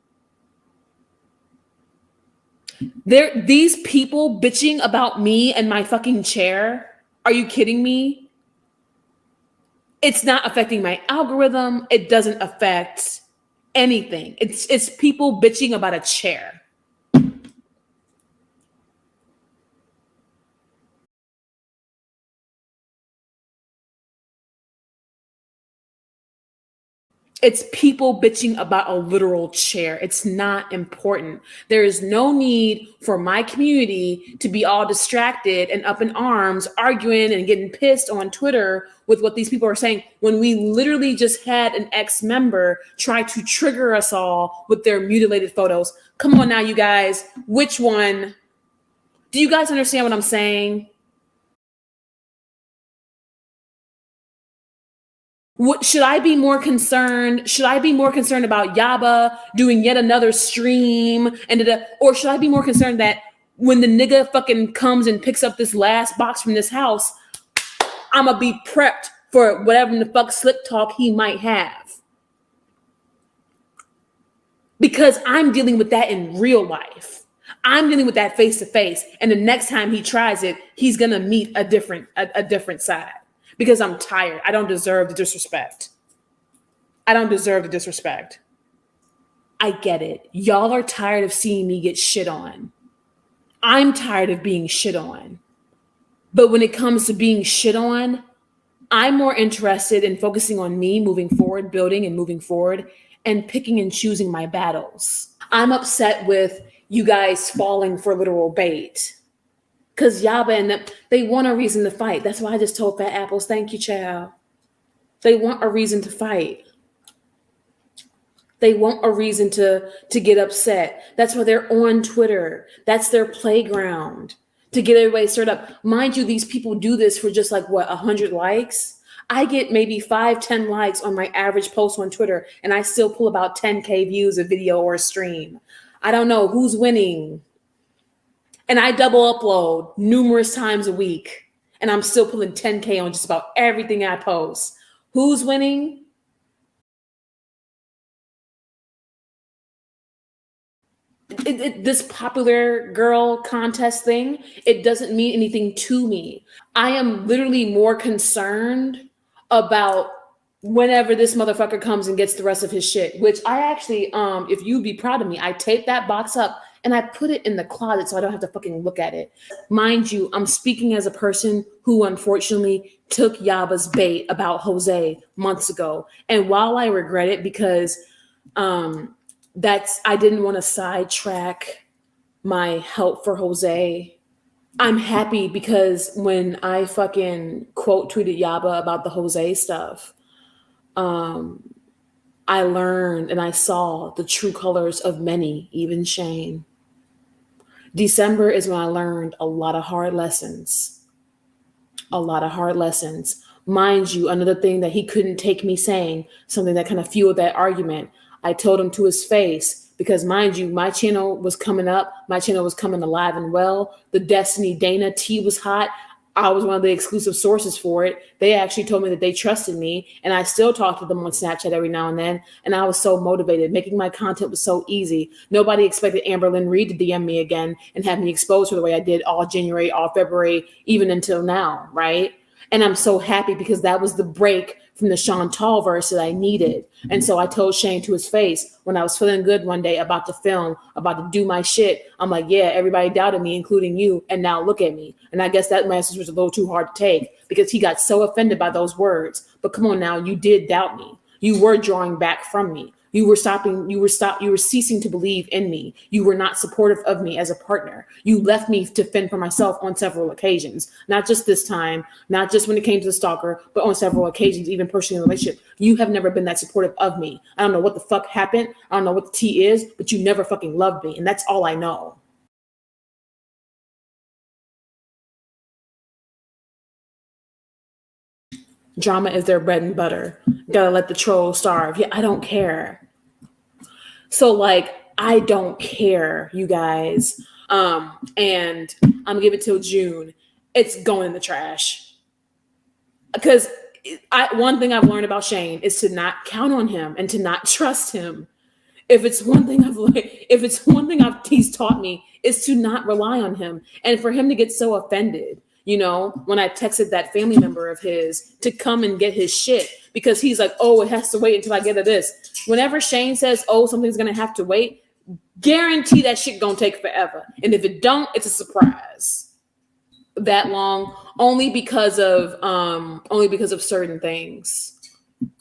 These people bitching about me and my fucking chair. Are you kidding me? It's not affecting my algorithm. It doesn't affect anything. It's people bitching about a chair. It's people bitching about a literal chair. It's not important. There is no need for my community to be all distracted and up in arms, arguing and getting pissed on Twitter with what these people are saying, when we literally just had an ex-member try to trigger us all with their mutilated photos. Come on now, you guys. Which one? Do you guys understand what I'm saying? Should I be more concerned? Should I be more concerned about Yaba doing yet another stream, or should I be more concerned that when the nigga fucking comes and picks up this last box from this house, I'ma be prepped for whatever the fuck slick talk he might have? Because I'm dealing with that in real life. I'm dealing with that face to face, and the next time he tries it, he's gonna meet a different side. Because I'm tired. I don't deserve the disrespect. I don't deserve the disrespect. I get it. Y'all are tired of seeing me get shit on. I'm tired of being shit on. But when it comes to being shit on, I'm more interested in focusing on me moving forward, building and moving forward, and picking and choosing my battles. I'm upset with you guys falling for literal bait. Because Yaba and them, they want a reason to fight. That's why I just told Fat Apples, thank you, child. They want a reason to fight. They want a reason to get upset. That's why they're on Twitter. That's their playground to get everybody stirred up. Mind you, these people do this for just like what, 100 likes? I get maybe 5-10 likes on my average post on Twitter, and I still pull about 10K views a video or a stream. I don't know who's winning. And I double upload numerous times a week, and I'm still pulling 10K on just about everything I post. Who's winning? This popular girl contest thing, it doesn't mean anything to me. I am literally more concerned about whenever this motherfucker comes and gets the rest of his shit, which I actually, if you'd be proud of me, I taped that box up and I put it in the closet so I don't have to fucking look at it. Mind you, I'm speaking as a person who unfortunately took Yaba's bait about Jose months ago. And while I regret it because I didn't want to sidetrack my help for Jose, I'm happy because when I fucking quote tweeted Yaba about the Jose stuff, I learned and I saw the true colors of many, even Shane. December is when I learned a lot of hard lessons. A lot of hard lessons. Mind you, another thing that he couldn't take me saying, something that kind of fueled that argument, I told him to his face, because mind you, my channel was coming up. My channel was coming alive and well. The Destiny Dana tea was hot. I was one of the exclusive sources for it. They actually told me that they trusted me, and I still talk to them on Snapchat every now and then. And I was so motivated. Making my content was so easy. Nobody expected Amber Lynn Reed to DM me again and have me exposed her the way I did all January, all February, even until now, right? And I'm so happy because that was the break from the Chantal verse that I needed. And so I told Shane to his face when I was feeling good one day about to film, about to do my shit. I'm like, yeah, everybody doubted me, including you. And now look at me. And I guess that message was a little too hard to take because he got so offended by those words. But come on now, you did doubt me. You were drawing back from me. You were ceasing to believe in me. You were not supportive of me as a partner. You left me to fend for myself on several occasions, not just this time, not just when it came to the stalker, but on several occasions, even personally in a relationship. You have never been that supportive of me. I don't know what the fuck happened. I don't know what the tea is, but you never fucking loved me. And that's all I know. Drama is their bread and butter. Gotta let the troll starve. Yeah, I don't care. So like, I don't care, you guys. And I'm giving it till June. It's going in the trash. Because one thing I've learned about Shane is to not count on him and to not trust him. If it's one thing he's taught me, is to not rely on him. And for him to get so offended, you know, when I texted that family member of his to come and get his shit, because he's like, oh, it has to wait until I get to this. Whenever Shane says, oh, something's going to have to wait, guarantee that shit going to take forever. And if it don't, it's a surprise. That long, only because of certain things.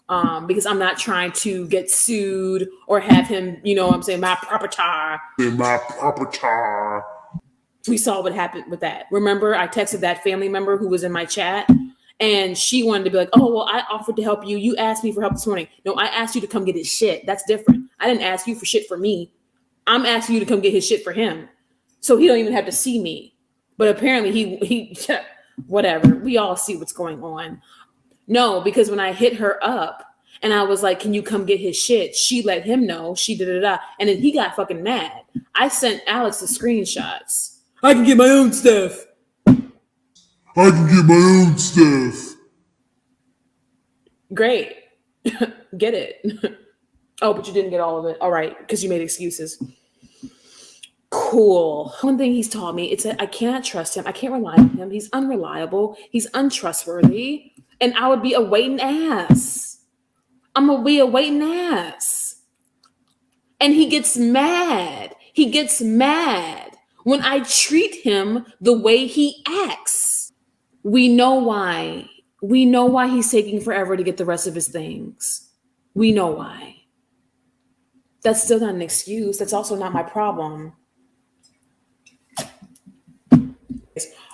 Because I'm not trying to get sued or have him, you know what I'm saying, my property. We saw what happened with that. Remember, I texted that family member who was in my chat, and she wanted to be like, oh, well, I offered to help you. You asked me for help this morning. No, I asked you to come get his shit. That's different. I didn't ask you for shit for me. I'm asking you to come get his shit for him. So he don't even have to see me. But apparently he whatever. We all see what's going on. No, because when I hit her up and I was like, can you come get his shit? She let him know. She da-da-da. And then he got fucking mad. I sent Alex the screenshots. I can get my own stuff. Great. Get it. Oh, but you didn't get all of it. All right, because you made excuses. Cool. One thing he's taught me, it's that I cannot trust him. I can't rely on him. He's unreliable. He's untrustworthy. And I would be a waiting ass. I'm gonna be a waiting ass. And he gets mad. He gets mad when I treat him the way he acts. We know why. We know why he's taking forever to get the rest of his things. We know why. That's still not an excuse. That's also not my problem.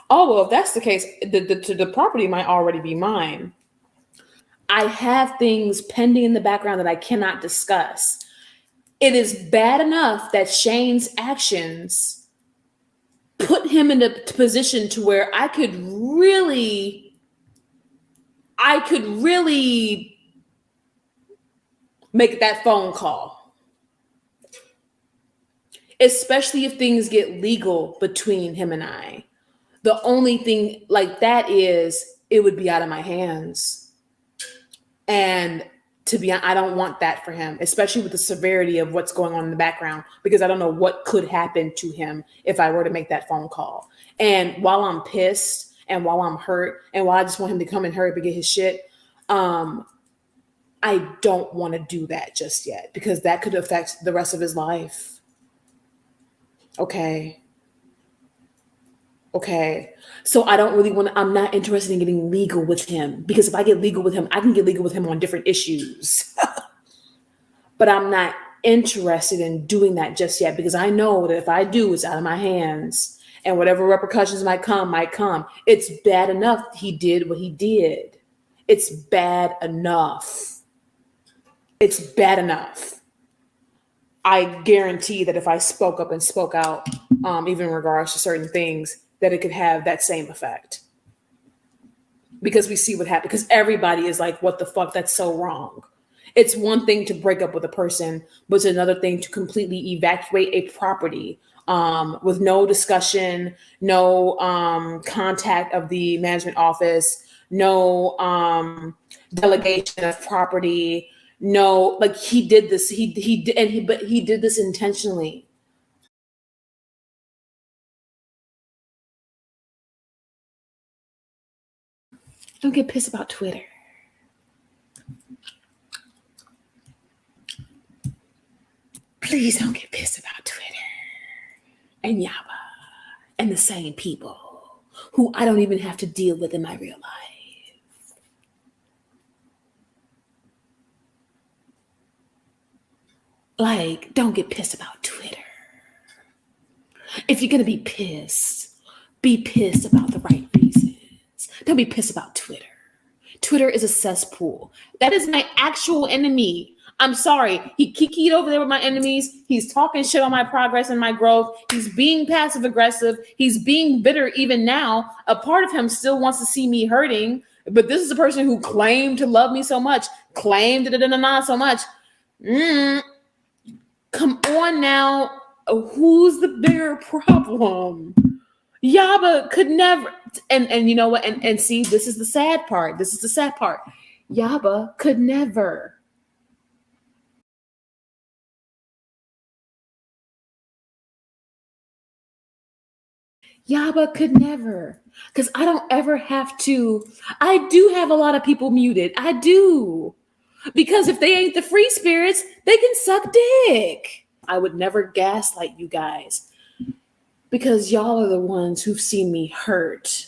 Oh, well, if that's the case, the property might already be mine. I have things pending in the background that I cannot discuss. It is bad enough that Shane's actions put him in a position to where I could really make that phone call. Especially if things get legal between him and I. The only thing like that is it would be out of my hands. And to be honest, I don't want that for him, especially with the severity of what's going on in the background, because I don't know what could happen to him if I were to make that phone call. And while I'm pissed and while I'm hurt and while I just want him to come and hurry up and get his shit, I don't want to do that just yet because that could affect the rest of his life. Okay. So I don't really I'm not interested in getting legal with him because if I get legal with him, I can get legal with him on different issues. But I'm not interested in doing that just yet because I know that if I do, it's out of my hands and whatever repercussions might come. It's bad enough he did what he did. It's bad enough. I guarantee that if I spoke up and spoke out, even in regards to certain things, that it could have that same effect. Because we see what happened. Because everybody is like, what the fuck? That's so wrong. It's one thing to break up with a person, but it's another thing to completely evacuate a property with no discussion, no contact of the management office, no delegation of property. No, like he did this. He did this intentionally. Don't get pissed about Twitter. Please don't get pissed about Twitter and Yaba and the same people who I don't even have to deal with in my real life. Like, don't get pissed about Twitter. If you're going to be pissed about the right reasons. Don't be pissed about Twitter. Twitter is a cesspool. That is my actual enemy. I'm sorry. He kikied over there with my enemies. He's talking shit on my progress and my growth. He's being passive aggressive. He's being bitter even now. A part of him still wants to see me hurting. But this is a person who claimed to love me so much. Claimed so much. Come on now. Who's the bigger problem? Yaba could never, and you know what? And see, this is the sad part. Yaba could never. Yaba could never. Because I don't ever have to. I do have a lot of people muted. I do. Because if they ain't the free spirits, they can suck dick. I would never gaslight you guys. Because y'all are the ones who've seen me hurt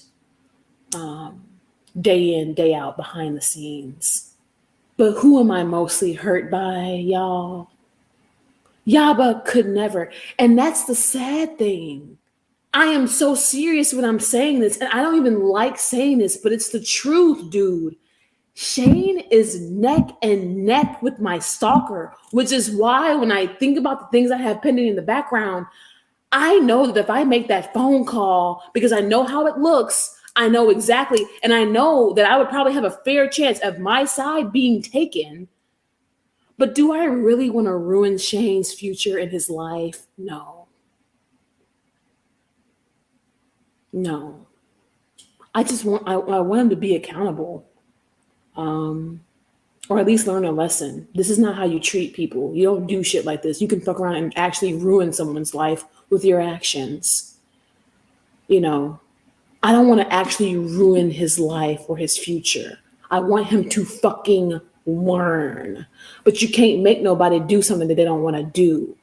day in, day out behind the scenes. But who am I mostly hurt by, y'all? Yaba could never. And that's the sad thing. I am so serious when I'm saying this, and I don't even like saying this, but it's the truth, dude. Shane is neck and neck with my stalker, which is why when I think about the things I have pending in the background, I know that if I make that phone call, because I know how it looks, I know exactly, and I know that I would probably have a fair chance of my side being taken. But do I really want to ruin Shane's future in his life? No. I just want I want him to be accountable. Or at least learn a lesson. This is not how you treat people. You don't do shit like this. You can fuck around and actually ruin someone's life with your actions. You know, I don't want to actually ruin his life or his future. I want him to fucking learn. But you can't make nobody do something that they don't want to do.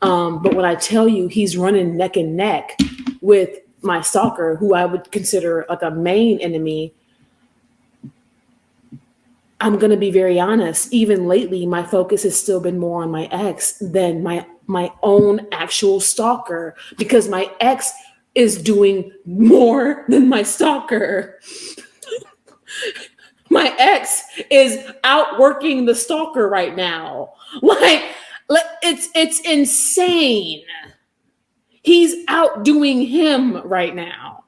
But when I tell you he's running neck and neck with my stalker, who I would consider like a main enemy, I'm going to be very honest. Even lately, my focus has still been more on my ex than my own actual stalker, because my ex is doing more than my stalker. My ex is outworking the stalker right now. It's insane. He's outdoing him right now.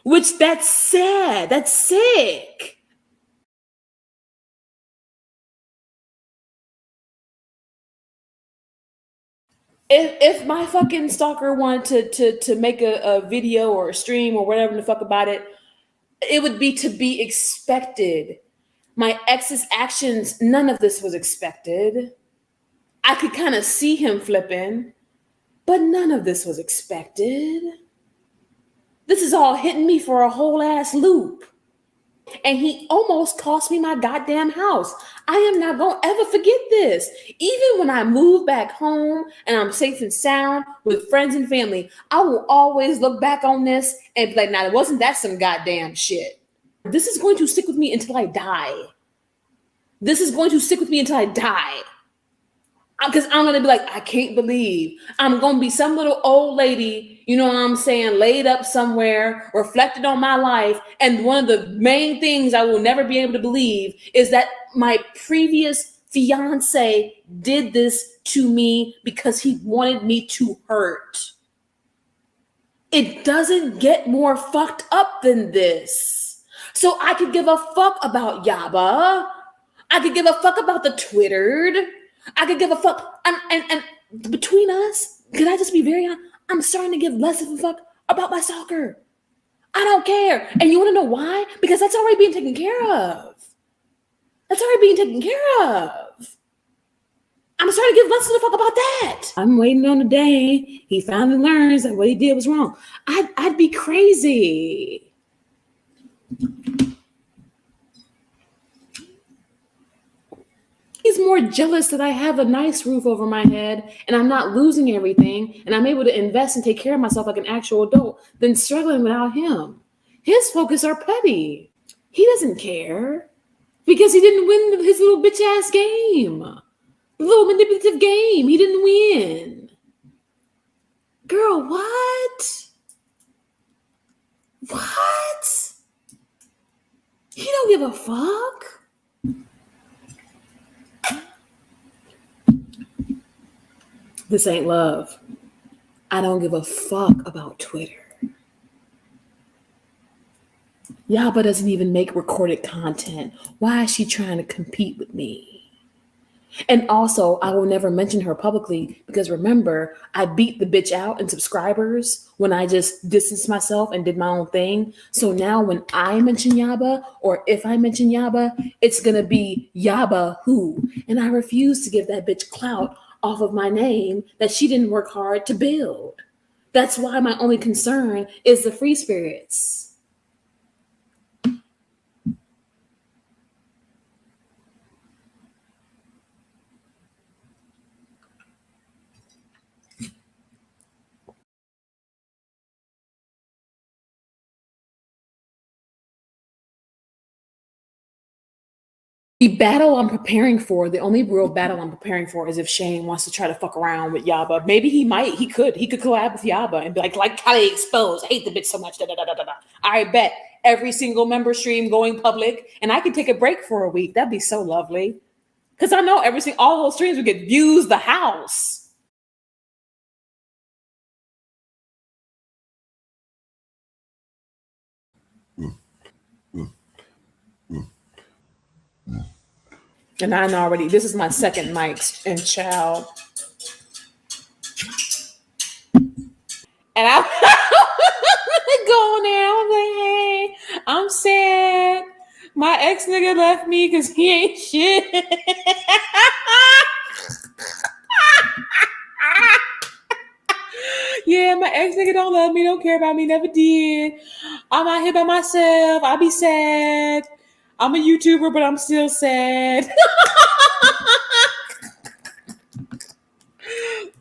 Which that's sad. That's sick. If my fucking stalker wanted to make a video or a stream or whatever the fuck about it, it would be to be expected. My ex's actions, none of this was expected. I could kind of see him flipping, but none of this was expected. This is all hitting me for a whole ass loop. And he almost cost me my goddamn house. I am not going to ever forget this. Even when I move back home and I'm safe and sound with friends and family, I will always look back on this and be like, now, wasn't that some goddamn shit? This is going to stick with me until I die. This is going to stick with me until I die. Because I'm going to be like, I can't believe I'm going to be some little old lady, you know what I'm saying, laid up somewhere, reflected on my life. And one of the main things I will never be able to believe is that my previous fiance did this to me because he wanted me to hurt. It doesn't get more fucked up than this. So I could give a fuck about Yaba. I could give a fuck about the Twittered. I could give a fuck. And between us, can I just be very honest? I'm starting to give less of a fuck about my stalker. I don't care. And you want to know why? Because that's already being taken care of. That's already being taken care of. I'm starting to give less of a fuck about that. I'm waiting on the day he finally learns that what he did was wrong. I'd be crazy. He's more jealous that I have a nice roof over my head and I'm not losing everything and I'm able to invest and take care of myself like an actual adult than struggling without him. His focus are petty. He doesn't care because he didn't win his little bitch ass game. The little manipulative game. He didn't win. Girl, what? What? He don't give a fuck. This ain't love. I don't give a fuck about Twitter. Yaba doesn't even make recorded content. Why is she trying to compete with me? And also, I will never mention her publicly because remember, I beat the bitch out in subscribers when I just distanced myself and did my own thing. So now when I mention Yaba, or if I mention Yaba, it's going to be Yaba who. And I refuse to give that bitch clout off of my name that she didn't work hard to build. That's why my only concern is the free spirits. The battle I'm preparing for, the only real battle I'm preparing for is if Shane wants to try to fuck around with Yaba. Maybe he could collab with Yaba and be like how they expose, I hate the bitch so much, da, da, da, da, da. I bet every single member stream going public and I could take a break for a week. That'd be so lovely. Because I know all those streams would get views the house. And this is my second mic and child. And I'm going there. I'm like, hey, I'm sad. My ex nigga left me because he ain't shit. Yeah, my ex nigga don't love me, don't care about me, never did. I'm out here by myself. I be sad. I'm a YouTuber, but I'm still sad.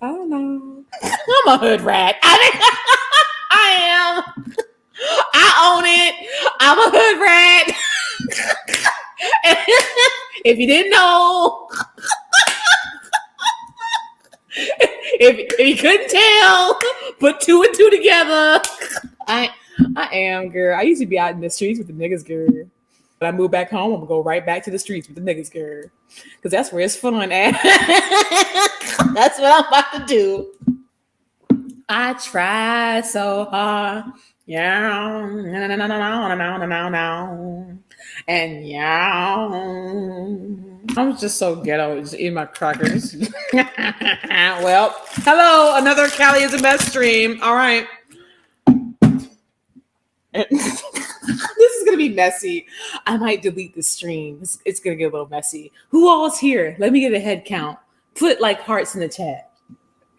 I don't know. I'm a hood rat. I am. I own it. I'm a hood rat. If you didn't know, if you couldn't tell, put two and two together. I am, girl. I used to be out in the streets with the niggas, girl. When I move back home, I'm gonna go right back to the streets with the niggas, girl. Because that's where it's fun at. That's what I'm about to do. I try so hard. Yeah. And yeah. I'm just so ghetto, just eating my crackers. Well, hello, another Callie is a mess stream. All right. This is gonna be messy. I might delete the stream. It's gonna get a little messy. Who all's here? Let me get a head count. Put like hearts in the chat.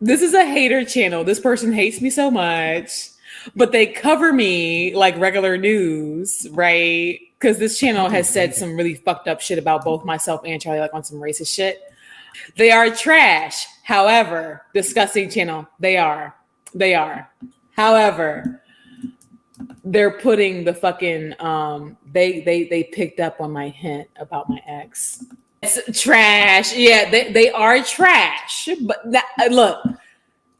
This is a hater channel. This person hates me so much, but they cover me like regular news, right? Because this channel has said some really fucked up shit about both myself and Charlie, like on some racist shit. They are trash. However, disgusting channel. They are. However, they're putting the fucking they picked up on my hint about my ex. It's trash. Yeah, they are trash. But look,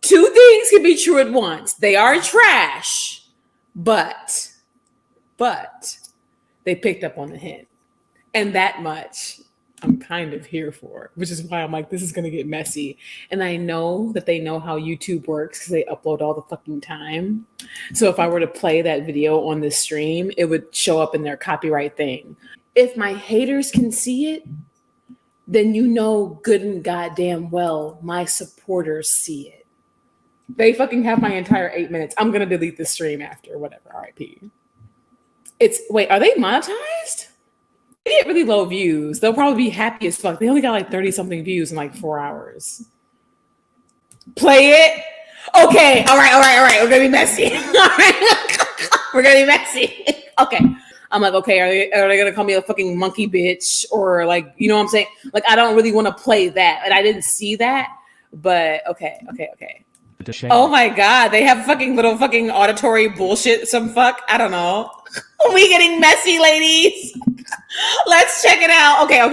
two things can be true at once. They are trash, but they picked up on the hint. And that much I'm kind of here for, which is why I'm like, this is going to get messy. And I know that they know how YouTube works because they upload all the fucking time. So if I were to play that video on this stream, it would show up in their copyright thing. If my haters can see it, then you know good and goddamn well my supporters see it. They fucking have my entire 8 minutes. I'm going to delete the stream after, whatever, RIP. Wait, are they monetized? They get really low views. They'll probably be happy as fuck. They only got like 30 something views in like 4 hours. Play it. Okay. All right. We're gonna be messy. All right. We're gonna be messy. Okay. I'm like, okay, are they gonna call me a fucking monkey bitch? Or like, you know what I'm saying? Like, I don't really want to play that. And I didn't see that. But okay. Oh my God. They have fucking little fucking auditory bullshit. Some fuck. I don't know. We getting messy, ladies. Let's check it out. Okay. A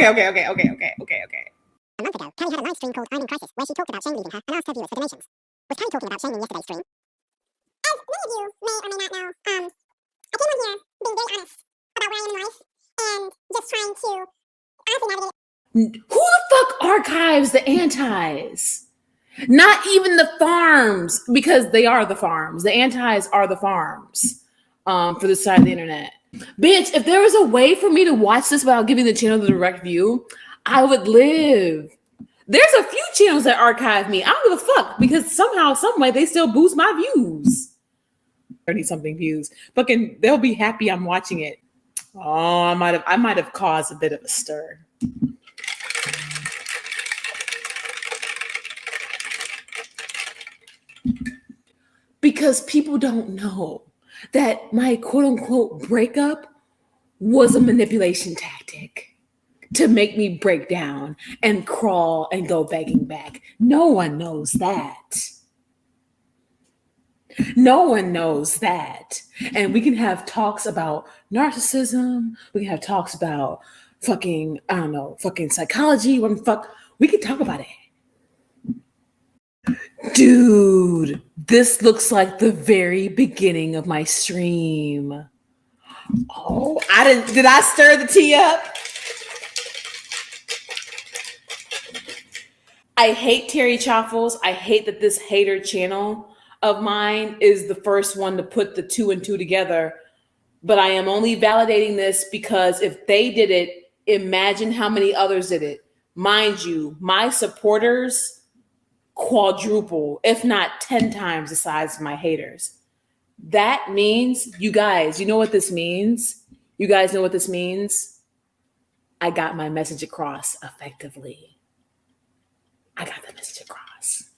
month ago, Callie had a live stream called I'm in Crisis, where she talked about Shane leaving her and asked her viewers for donations. Was Callie talking about Shane in yesterday's stream? As many of you may or may not know, I came on here being very honest about where I am in life and just trying to honestly navigate. Who the fuck archives the antis? Not even the farms, because they are the farms. The antis are the farms for this side of the internet. Bitch, if there was a way for me to watch this without giving the channel the direct view, I would live. There's a few channels that archive me. I don't give a fuck because somehow, some way, they still boost my views. 30 something views. Fucking, they'll be happy I'm watching it. Oh, I might have caused a bit of a stir. Because people don't know that my quote unquote breakup was a manipulation tactic to make me break down and crawl and go begging back. No one knows that. No one knows that. And we can have talks about narcissism. We can have talks about fucking, I don't know, fucking psychology. We can talk about it. Dude, this looks like the very beginning of my stream. Oh, did I stir the tea up? I hate Terry Chaffles. I hate that this hater channel of mine is the first one to put the two and two together. But I am only validating this because if they did it, imagine how many others did it. Mind you, my supporters quadruple, if not 10 times the size of my haters. That means, you guys, you know what this means? You guys know what this means? I got my message across effectively. I got the message across.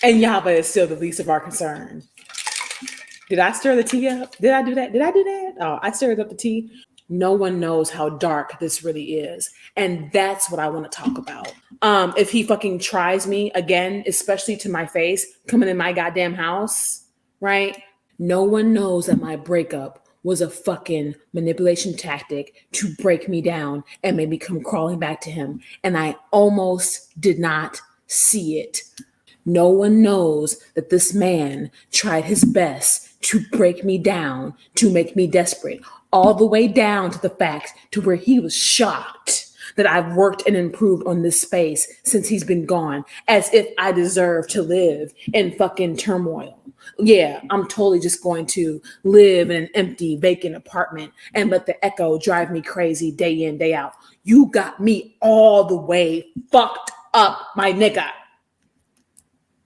And Yaba is still the least of our concern. Did I stir the tea up? Did I do that? Oh, I stirred up the tea. no one knows how dark this really is. And that's what I want to talk about. If he fucking tries me again, especially to my face, coming in my goddamn house, right? No one knows that my breakup was a fucking manipulation tactic to break me down and make me come crawling back to him. And I almost did not see it. No one knows that this man tried his best to break me down, to make me desperate, all the way down to the fact to where he was shocked that I've worked and improved on this space since he's been gone, as if I deserve to live in fucking turmoil. Yeah, I'm totally just going to live in an empty, vacant apartment and let the echo drive me crazy day in, day out. You got me all the way fucked up, my nigga.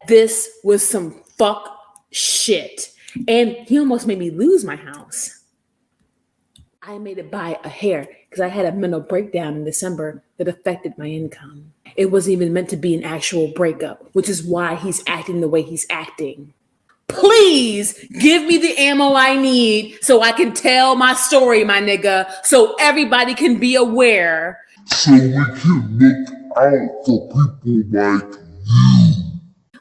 This was some fuck shit. And he almost made me lose my house. I made it by a hair because I had a mental breakdown in December that affected my income. It wasn't even meant to be an actual breakup, which is why he's acting the way he's acting. Please give me the ammo I need so I can tell my story, my nigga, so everybody can be aware. So we can look out for people like you.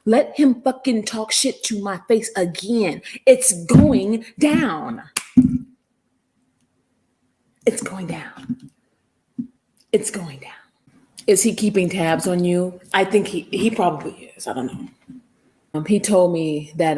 Let him fucking talk shit to my face again. It's going down. It's going down. It's going down. Is he keeping tabs on you? I think he probably is. I don't know. He told me that,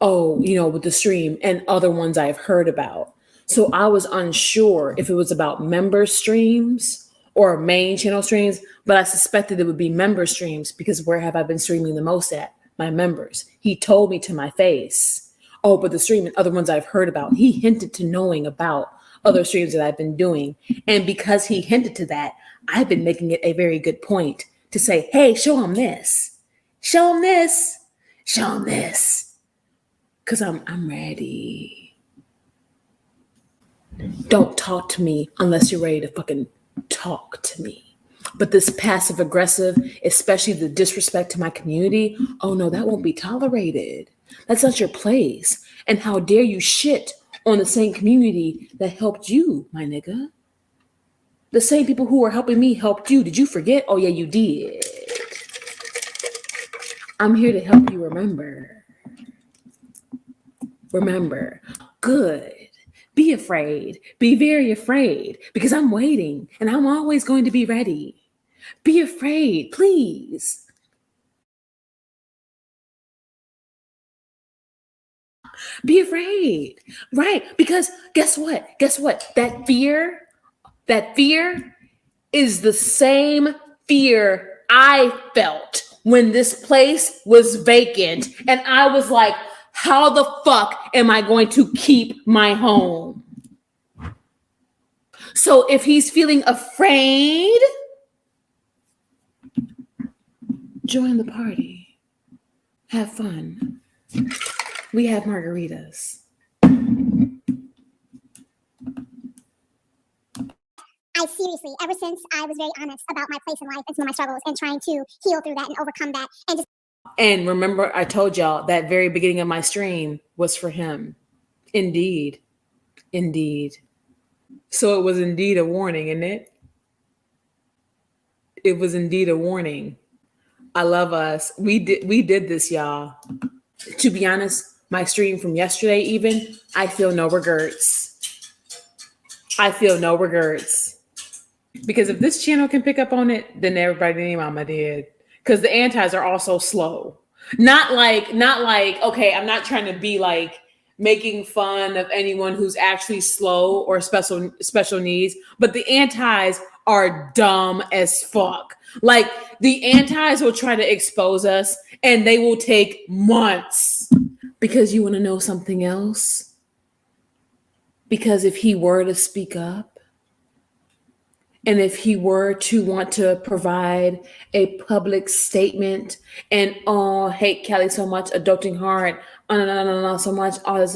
with the stream and other ones I've heard about. So I was unsure if it was about member streams or main channel streams, but I suspected it would be member streams because where have I been streaming the most at? My members. He told me to my face. Oh, but the stream and other ones I've heard about, he hinted to knowing about other streams that I've been doing. And because he hinted to that, I've been making it a very good point to say, hey, show him this. Show him this. Show him this. Because I'm ready. Don't talk to me unless you're ready to fucking talk to me. But this passive aggressive, especially the disrespect to my community, oh no, that won't be tolerated. That's not your place. And how dare you shit on the same community that helped you, my nigga? The same people who were helping me helped you. Did you forget? Oh yeah, you did. I'm here to help you remember. Remember. Good. Be afraid. Be very afraid because I'm waiting and I'm always going to be ready. Be afraid, please. Be afraid. Right? Because guess what? Guess what? That fear is the same fear I felt when this place was vacant. And I was like, how the fuck am I going to keep my home? So if he's feeling afraid, join the party. Have fun. We have margaritas. I seriously, ever since I was very honest about my place in life and some of my struggles and trying to heal through that and overcome that and just. And remember, I told y'all that very beginning of my stream was for him. Indeed. Indeed. So it was indeed a warning, isn't it? It was indeed a warning. I love us. We did this, y'all. To be honest, my stream from yesterday even, I feel no regrets. I feel no regrets. Because if this channel can pick up on it, then everybody in mama did. Because the antis are also slow. Not like, okay, I'm not trying to be like making fun of anyone who's actually slow or special needs, but the antis are dumb as fuck. Like the antis will try to expose us and they will take months. Because you want to know something else? Because if he were to speak up, and if he were to want to provide a public statement and, oh, hate Kelly so much, adopting hard, no, so much, all this,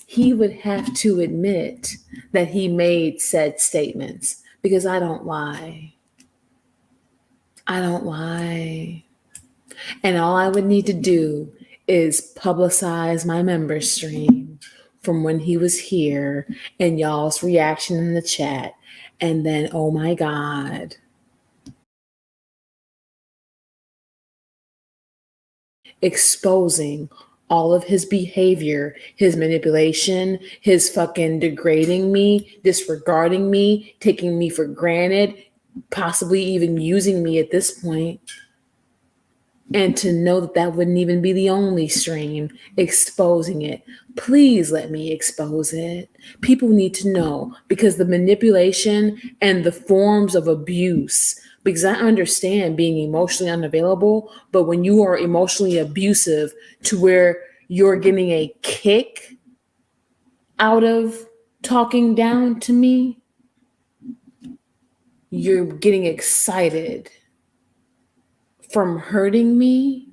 he would have to admit that he made said statements because I don't lie. I don't lie. And all I would need to do is publicize my member stream, from when he was here and y'all's reaction in the chat. And then, oh my God, exposing all of his behavior, his manipulation, his fucking degrading me, disregarding me, taking me for granted, possibly even using me at this point. And to know that that wouldn't even be the only stream, exposing it. Please let me expose it. People need to know, because the manipulation and the forms of abuse, because I understand being emotionally unavailable, but when you are emotionally abusive to where you're getting a kick out of talking down to me, you're getting excited from hurting me,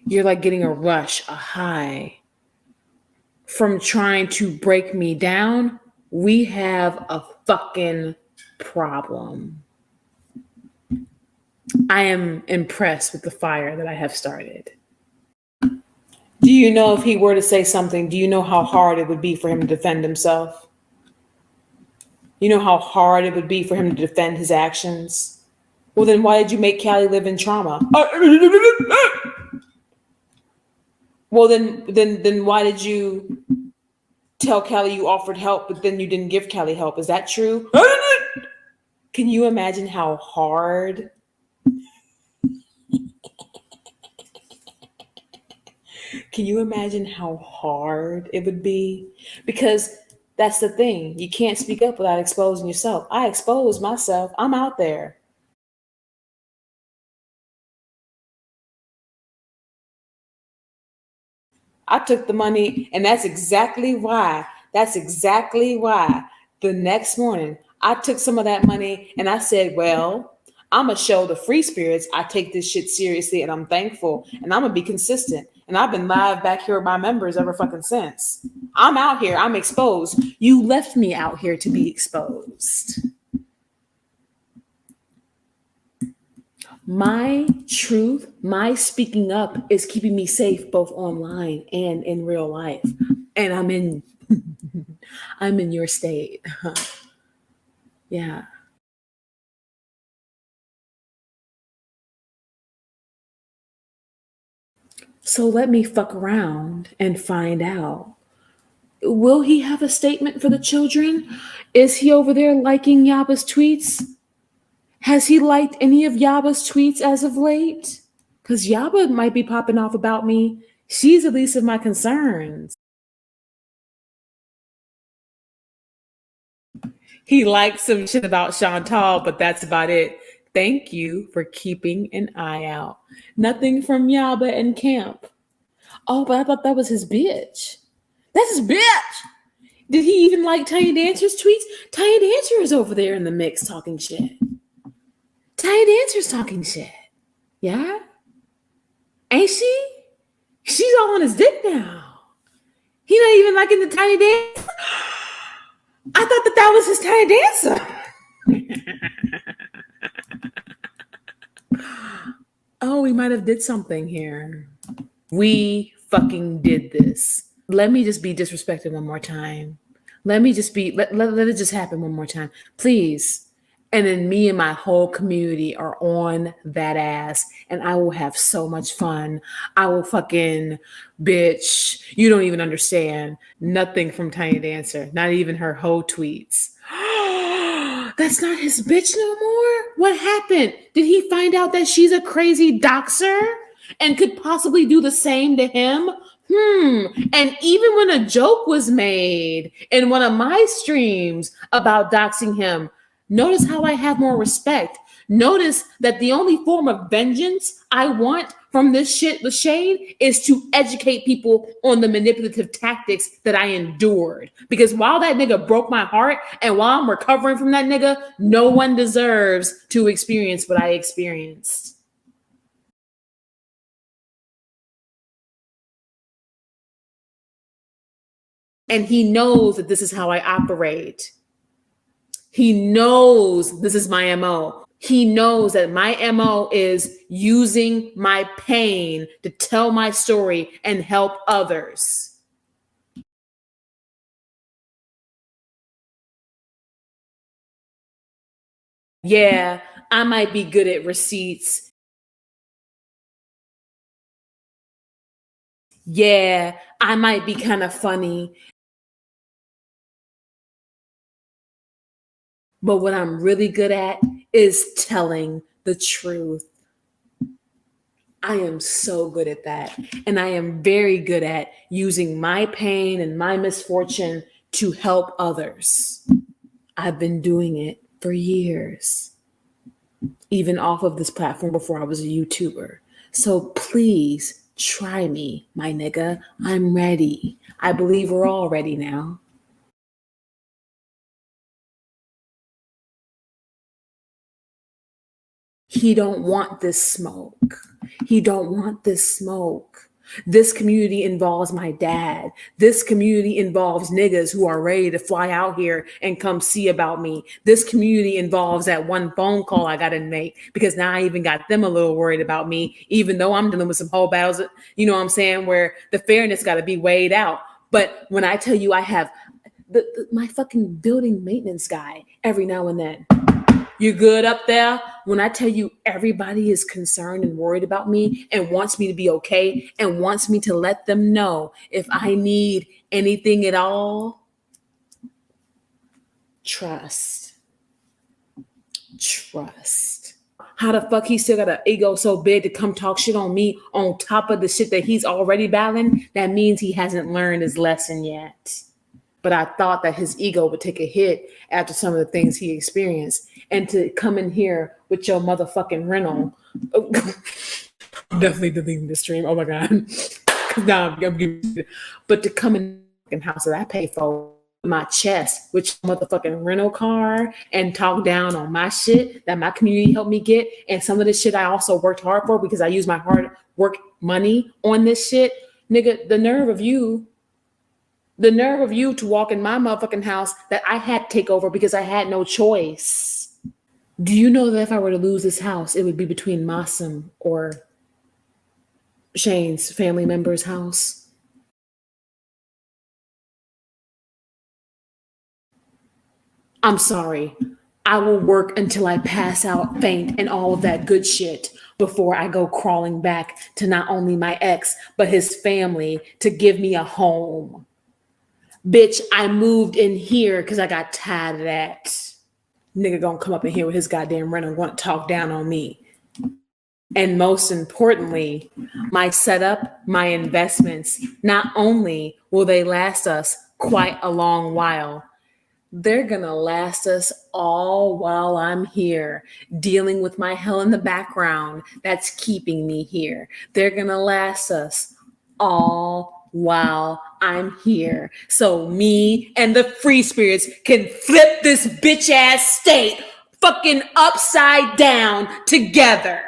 you're like getting a rush, a high from trying to break me down, we have a fucking problem. I am impressed with the fire that I have started. Do you know if he were to say something, do you know how hard it would be for him to defend himself? You know how hard it would be for him to defend his actions? Well, then why did you make Callie live in trauma? Well, then why did you tell Callie you offered help, but then you didn't give Callie help? Is that true? Can you imagine how hard? Can you imagine how hard it would be? Because that's the thing. You can't speak up without exposing yourself. I expose myself. I'm out there. I took the money, and that's exactly why. That's exactly why the next morning I took some of that money and I said, well, I'm going to show the free spirits I take this shit seriously and I'm thankful and I'm going to be consistent. And I've been live back here with my members ever fucking since. I'm out here. I'm exposed. You left me out here to be exposed. My truth, my speaking up is keeping me safe both online and in real life. And I'm in your state. Yeah. So let me fuck around and find out. Will he have a statement for the children? Is he over there liking Yaba's tweets? Has he liked any of Yaba's tweets as of late? Because Yaba might be popping off about me. She's the least of my concerns. He likes some shit about Chantal, but that's about it. Thank you for keeping an eye out. Nothing from Yaba and Camp. Oh, but I thought that was his bitch. That's his bitch. Did he even like Tiny Dancer's tweets? Tiny Dancer is over there in the mix talking shit. Tiny Dancer's talking shit. Yeah? Ain't she? She's all on his dick now. He not even liking the Tiny Dancer. I thought that was his Tiny Dancer. Oh, we might have did something here. We fucking did this. Let me just be disrespected one more time. Let me just be, let it just happen one more time. Please. And then me and my whole community are on that ass. And I will have so much fun. I will fucking, bitch, you don't even understand. Nothing from Tiny Dancer. Not even her whole tweets. That's not his bitch no more? What happened? Did he find out that she's a crazy doxer and could possibly do the same to him? And even when a joke was made in one of my streams about doxing him, notice how I have more respect. Notice that the only form of vengeance I want from this shit, the shade, is to educate people on the manipulative tactics that I endured. Because while that nigga broke my heart and while I'm recovering from that nigga, no one deserves to experience what I experienced. And he knows that this is how I operate. He knows this is my MO. He knows that my MO is using my pain to tell my story and help others. Yeah, I might be good at receipts. Yeah, I might be kind of funny. But what I'm really good at is telling the truth. I am so good at that. And I am very good at using my pain and my misfortune to help others. I've been doing it for years, even off of this platform before I was a YouTuber. So please try me, my nigga. I'm ready. I believe we're all ready now. He don't want this smoke. He don't want this smoke. This community involves my dad. This community involves niggas who are ready to fly out here and come see about me. This community involves that one phone call I got to make because now I even got them a little worried about me, even though I'm dealing with some whole battles, you know what I'm saying, where the fairness got to be weighed out. But when I tell you I have my fucking building maintenance guy every now and then, you good up there? When I tell you everybody is concerned and worried about me and wants me to be okay and wants me to let them know if I need anything at all, trust. Trust. How the fuck he still got an ego so big to come talk shit on me on top of the shit that he's already battling? That means he hasn't learned his lesson yet. But I thought that his ego would take a hit after some of the things he experienced. And to come in here with your motherfucking rental, definitely deleting the stream. Oh my God. Now I'm giving, but to come in the house that I pay for my chest with your motherfucking rental car and talk down on my shit that my community helped me get. And some of this shit I also worked hard for because I use my hard work money on this shit. Nigga, the nerve of you to walk in my motherfucking house that I had to take over because I had no choice. Do you know that if I were to lose this house, it would be between Masim or Shane's family member's house? I'm sorry. I will work until I pass out, faint, and all of that good shit before I go crawling back to not only my ex, but his family to give me a home. Bitch, I moved in here because I got tired of that. Nigga gonna come up in here with his goddamn rent and want to talk down on me. And most importantly, my setup, my investments, not only will they last us quite a long while, they're gonna last us all while I'm here, dealing with my hell in the background that's keeping me here. They're gonna last us all while I'm here. So me and the free spirits can flip this bitch ass state fucking upside down together.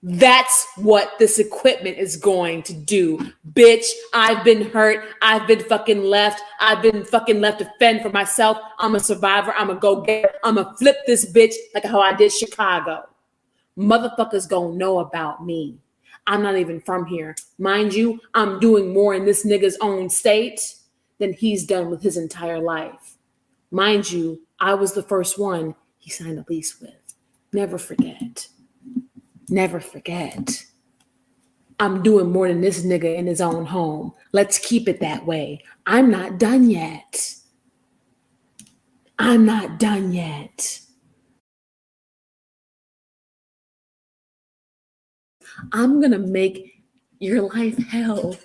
That's what this equipment is going to do. Bitch, I've been hurt. I've been fucking left. I've been fucking left to fend for myself. I'm a survivor. I'm a go-getter. I'm a flip this bitch like how I did Chicago. Motherfuckers gonna know about me. I'm not even from here. Mind you, I'm doing more in this nigga's own state than he's done with his entire life. Mind you, I was the first one he signed a lease with. Never forget. Never forget. I'm doing more than this nigga in his own home. Let's keep it that way. I'm not done yet. I'm not done yet. I'm gonna make your life hell.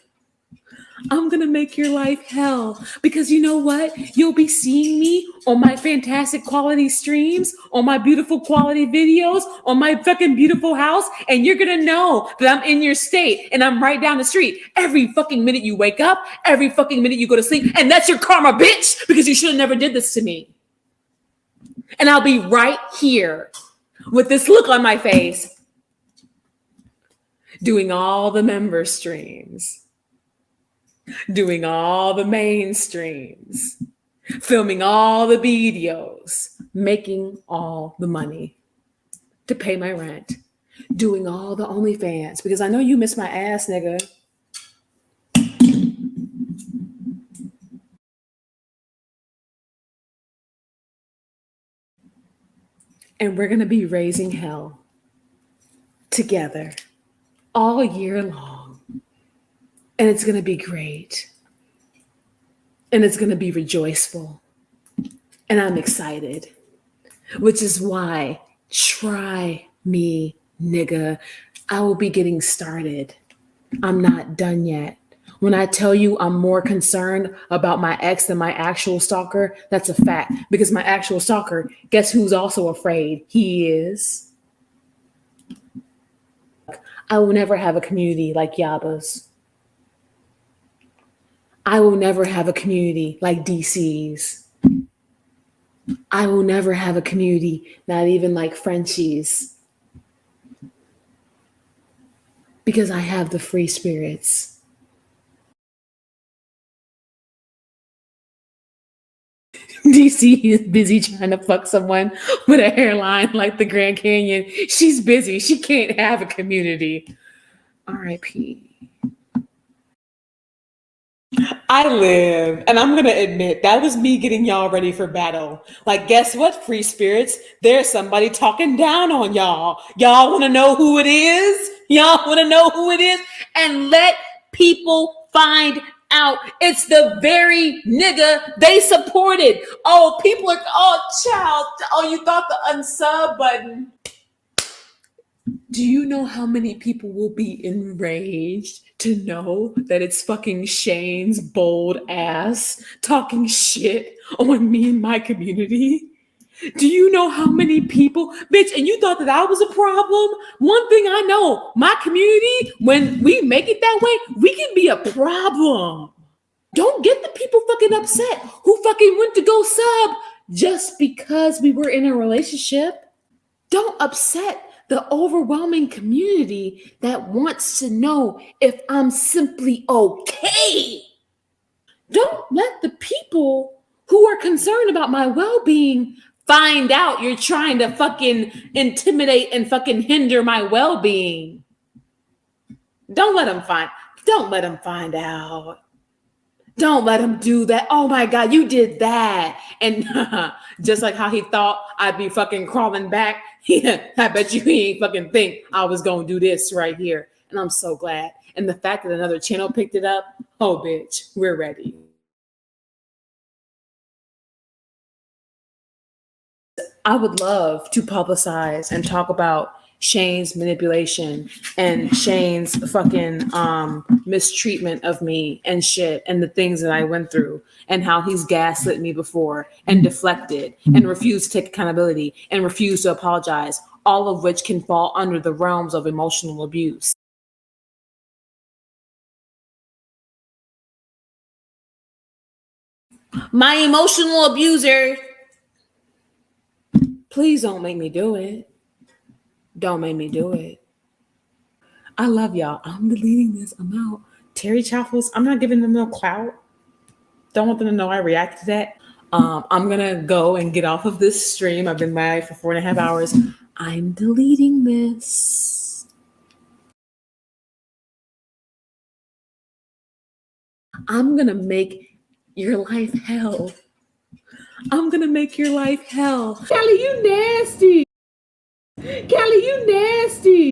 I'm gonna make your life hell because you know what? You'll be seeing me on my fantastic quality streams, on my beautiful quality videos, on my fucking beautiful house, and you're gonna know that I'm in your state and I'm right down the street every fucking minute you wake up, every fucking minute you go to sleep, and that's your karma, bitch, because you should have never did this to me. And I'll be right here with this look on my face, doing all the member streams. Doing all the mainstreams, filming all the videos, making all the money to pay my rent, doing all the OnlyFans, because I know you miss my ass, nigga. And we're going to be raising hell together all year long. And it's going to be great. And it's going to be rejoiceful. And I'm excited, which is why try me, nigga. I will be getting started. I'm not done yet. When I tell you I'm more concerned about my ex than my actual stalker, that's a fact. Because my actual stalker, guess who's also afraid? He is. I will never have a community like Yaba's. I will never have a community like DC's. I will never have a community, not even like Frenchie's. Because I have the free spirits. DC is busy trying to fuck someone with a hairline like the Grand Canyon. She's busy. She can't have a community. R.I.P. I live, and I'm gonna admit that was me getting y'all ready for battle. Like, guess what, free spirits? There's somebody talking down on y'all. Y'all want to know who it is? Y'all want to know who it is? And let people find out. It's the very nigga they supported. Oh, people are, oh, child. Oh, you thought the unsub button. Do you know how many people will be enraged to know that it's fucking Shane's bold ass talking shit on me and my community? Do you know how many people, bitch, and you thought that I was a problem? One thing I know, my community, when we make it that way, we can be a problem. Don't get the people fucking upset who fucking went to go sub just because we were in a relationship. Don't upset the overwhelming community that wants to know if I'm simply okay. Don't let the people who are concerned about my well-being find out you're trying to fucking intimidate and fucking hinder my well-being. Don't let them find out. Don't let him do that. Oh my God, you did that. And just like how he thought I'd be fucking crawling back, I bet you he ain't fucking think I was going to do this right here. And I'm so glad. And the fact that another channel picked it up, oh bitch, we're ready. I would love to publicize and talk about Shane's manipulation and Shane's fucking mistreatment of me and shit and the things that I went through and how he's gaslit me before and deflected and refused to take accountability and refused to apologize, all of which can fall under the realms of emotional abuse. My emotional abuser, please don't make me do it. Don't make me do it. I love y'all. I'm deleting this. I'm out. Terry Chaffles, I'm not giving them no clout. Don't want them to know I reacted to that. I'm going to go and get off of this stream. I've been live for 4.5 hours. I'm deleting this. I'm going to make your life hell. I'm going to make your life hell. Kelly, you nasty. Kelly, you nasty.